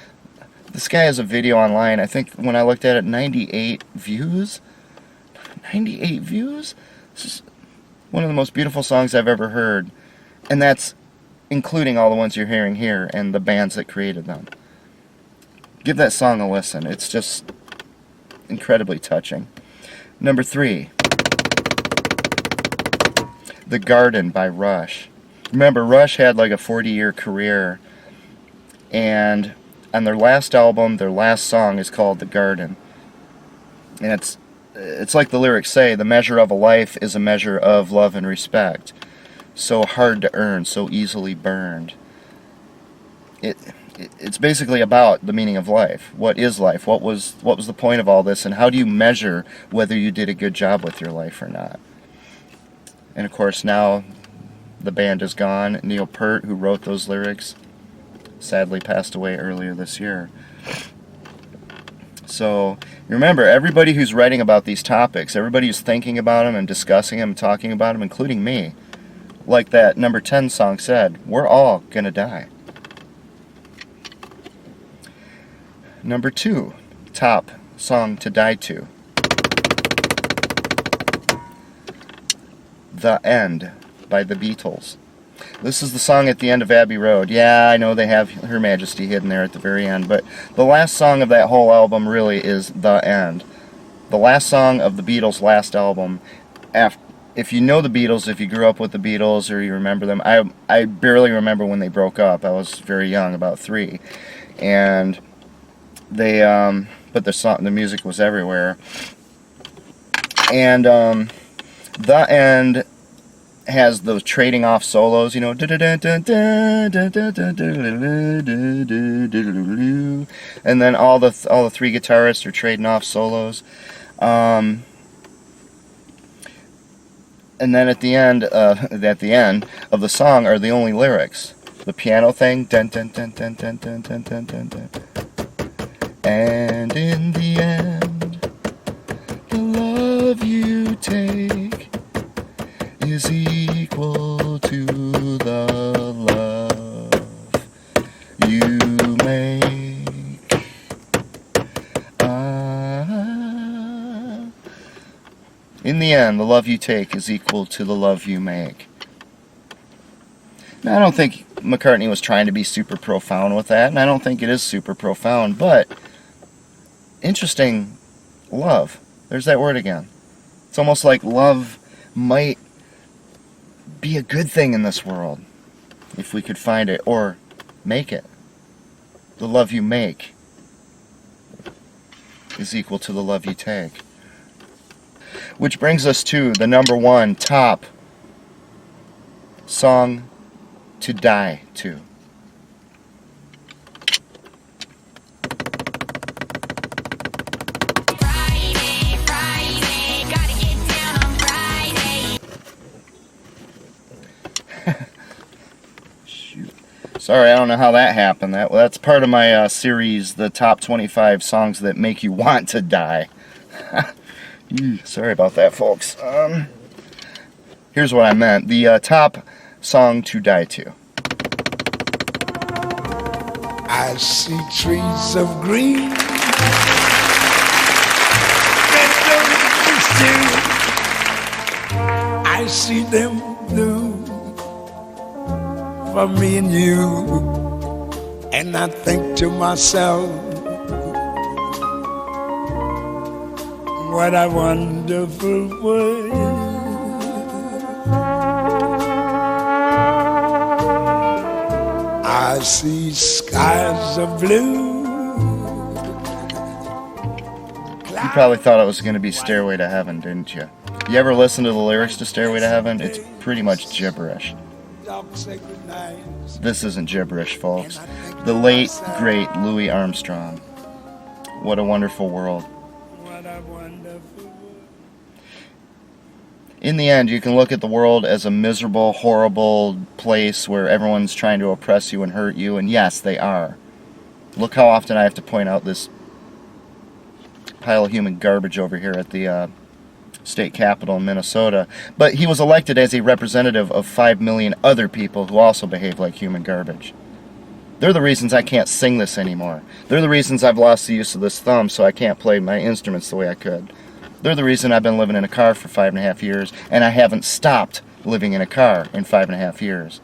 This guy has a video online. I think when I looked at it, 98 views. 98 views? This is one of the most beautiful songs I've ever heard. And that's including all the ones you're hearing here and the bands that created them. Give that song a listen. It's just incredibly touching. Number 3. The Garden by Rush. Remember, Rush had like a 40-year career, and on their last album, their last song is called The Garden. And it's like the lyrics say, the measure of a life is a measure of love and respect. So hard to earn, so easily burned. It's basically about the meaning of life. What is life? What was the point of all this, and how do you measure whether you did a good job with your life or not? And of course, now the band is gone. Neil Peart, who wrote those lyrics, sadly passed away earlier this year. So remember, everybody who's writing about these topics, everybody who's thinking about them and discussing them and talking about them, including me, like that number 10 song said, we're all going to die. Number 2, top song to die to. The End by the Beatles. This is the song at the end of Abbey Road. Yeah, I know they have Her Majesty hidden there at the very end, but the last song of that whole album really is The End. The last song of the Beatles' last album. If you know the Beatles, if you grew up with the Beatles or you remember them, I barely remember when they broke up. I was very young, about 3. And they, but the music was everywhere. And, The End has those trading off solos, you know, and then all the 3 guitarists are trading off solos, and then at the end of the song are the only lyrics, the piano thing, dun dun dun dun dun dun dun dun dun dun, and in the end, the love you take is equal to the love In the end, the love you take is equal to the love you make. Now, I don't think McCartney was trying to be super profound with that, and I don't think it is super profound, but interesting. Love. There's that word again. It's almost like love might be a good thing in this world if we could find it or make it. The love you make is equal to the love you take. Which brings us to the number one top song to die to. Shoot. Sorry, I don't know how that happened. That's part of my series, the top 25 songs that make you want to die. Sorry about that, folks. Here's what I meant. The top song to die to. I see trees of green, red roses too. I see them blue for me and you. And I think to myself, what a wonderful world. I see skies of blue. You probably thought it was going to be Stairway to Heaven, didn't you? You ever listen to the lyrics to Stairway to Heaven? It's pretty much gibberish. This isn't gibberish, folks. The late, great Louis Armstrong. What a wonderful world. In the end, you can look at the world as a miserable, horrible place where everyone's trying to oppress you and hurt you, and yes, they are. Look how often I have to point out this pile of human garbage over here at the state capitol in Minnesota. But he was elected as a representative of 5 million other people who also behave like human garbage. They're the reasons I can't sing this anymore. They're the reasons I've lost the use of this thumb so I can't play my instruments the way I could. They're the reason I've been living in a car for 5.5 years, and I haven't stopped living in a car in 5.5 years.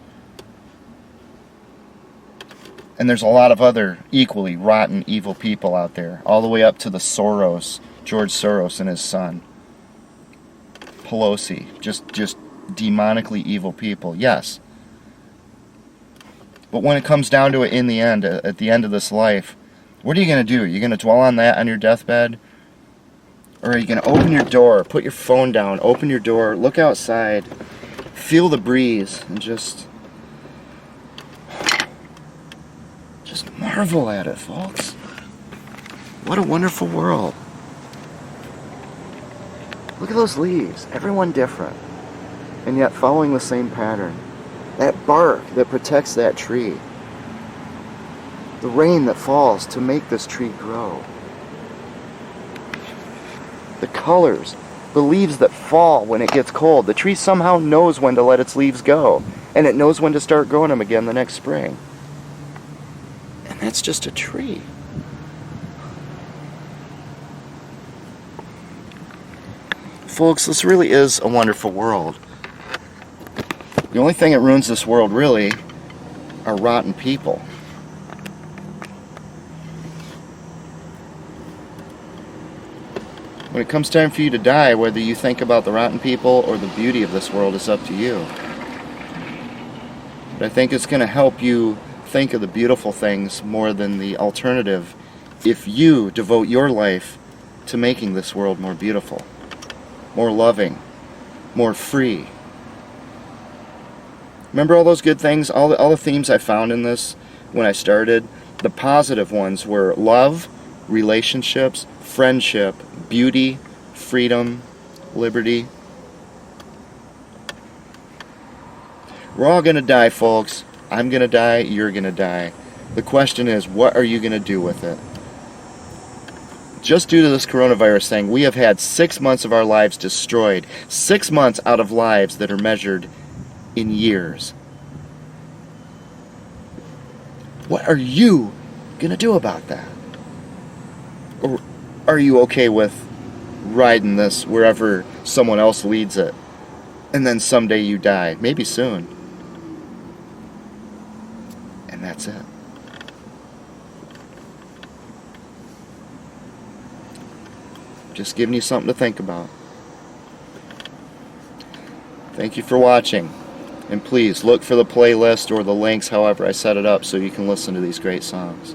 And there's a lot of other equally rotten, evil people out there, all the way up to the George Soros and his son. Pelosi, just demonically evil people, yes. But when it comes down to it in the end, at the end of this life, what are you going to do? You're going to dwell on that on your deathbed? Or are you going to open your door, put your phone down, open your door, look outside, feel the breeze, and just marvel at it, folks. What a wonderful world. Look at those leaves, everyone different, and yet following the same pattern. That bark that protects that tree. The rain that falls to make this tree grow. The colors, the leaves that fall when it gets cold. The tree somehow knows when to let its leaves go, and it knows when to start growing them again the next spring. And that's just a tree. Folks, this really is a wonderful world. The only thing that ruins this world, really, are rotten people. When it comes time for you to die, whether you think about the rotten people or the beauty of this world is up to you. But I think it's going to help you think of the beautiful things more than the alternative if you devote your life to making this world more beautiful, more loving, more free. Remember all those good things, all the themes I found in this when I started? The positive ones were love, relationships, friendship, beauty, freedom, liberty. We're all going to die, folks. I'm going to die, you're going to die. The question is, what are you going to do with it? Just due to this coronavirus thing, we have had 6 months of our lives destroyed. 6 months out of lives that are measured in years. What are you going to do about that? Or are you okay with riding this wherever someone else leads it. And then someday you die. Maybe soon. And that's it. Just giving you something to think about. Thank you for watching. And please look for the playlist or the links, however I set it up, so you can listen to these great songs.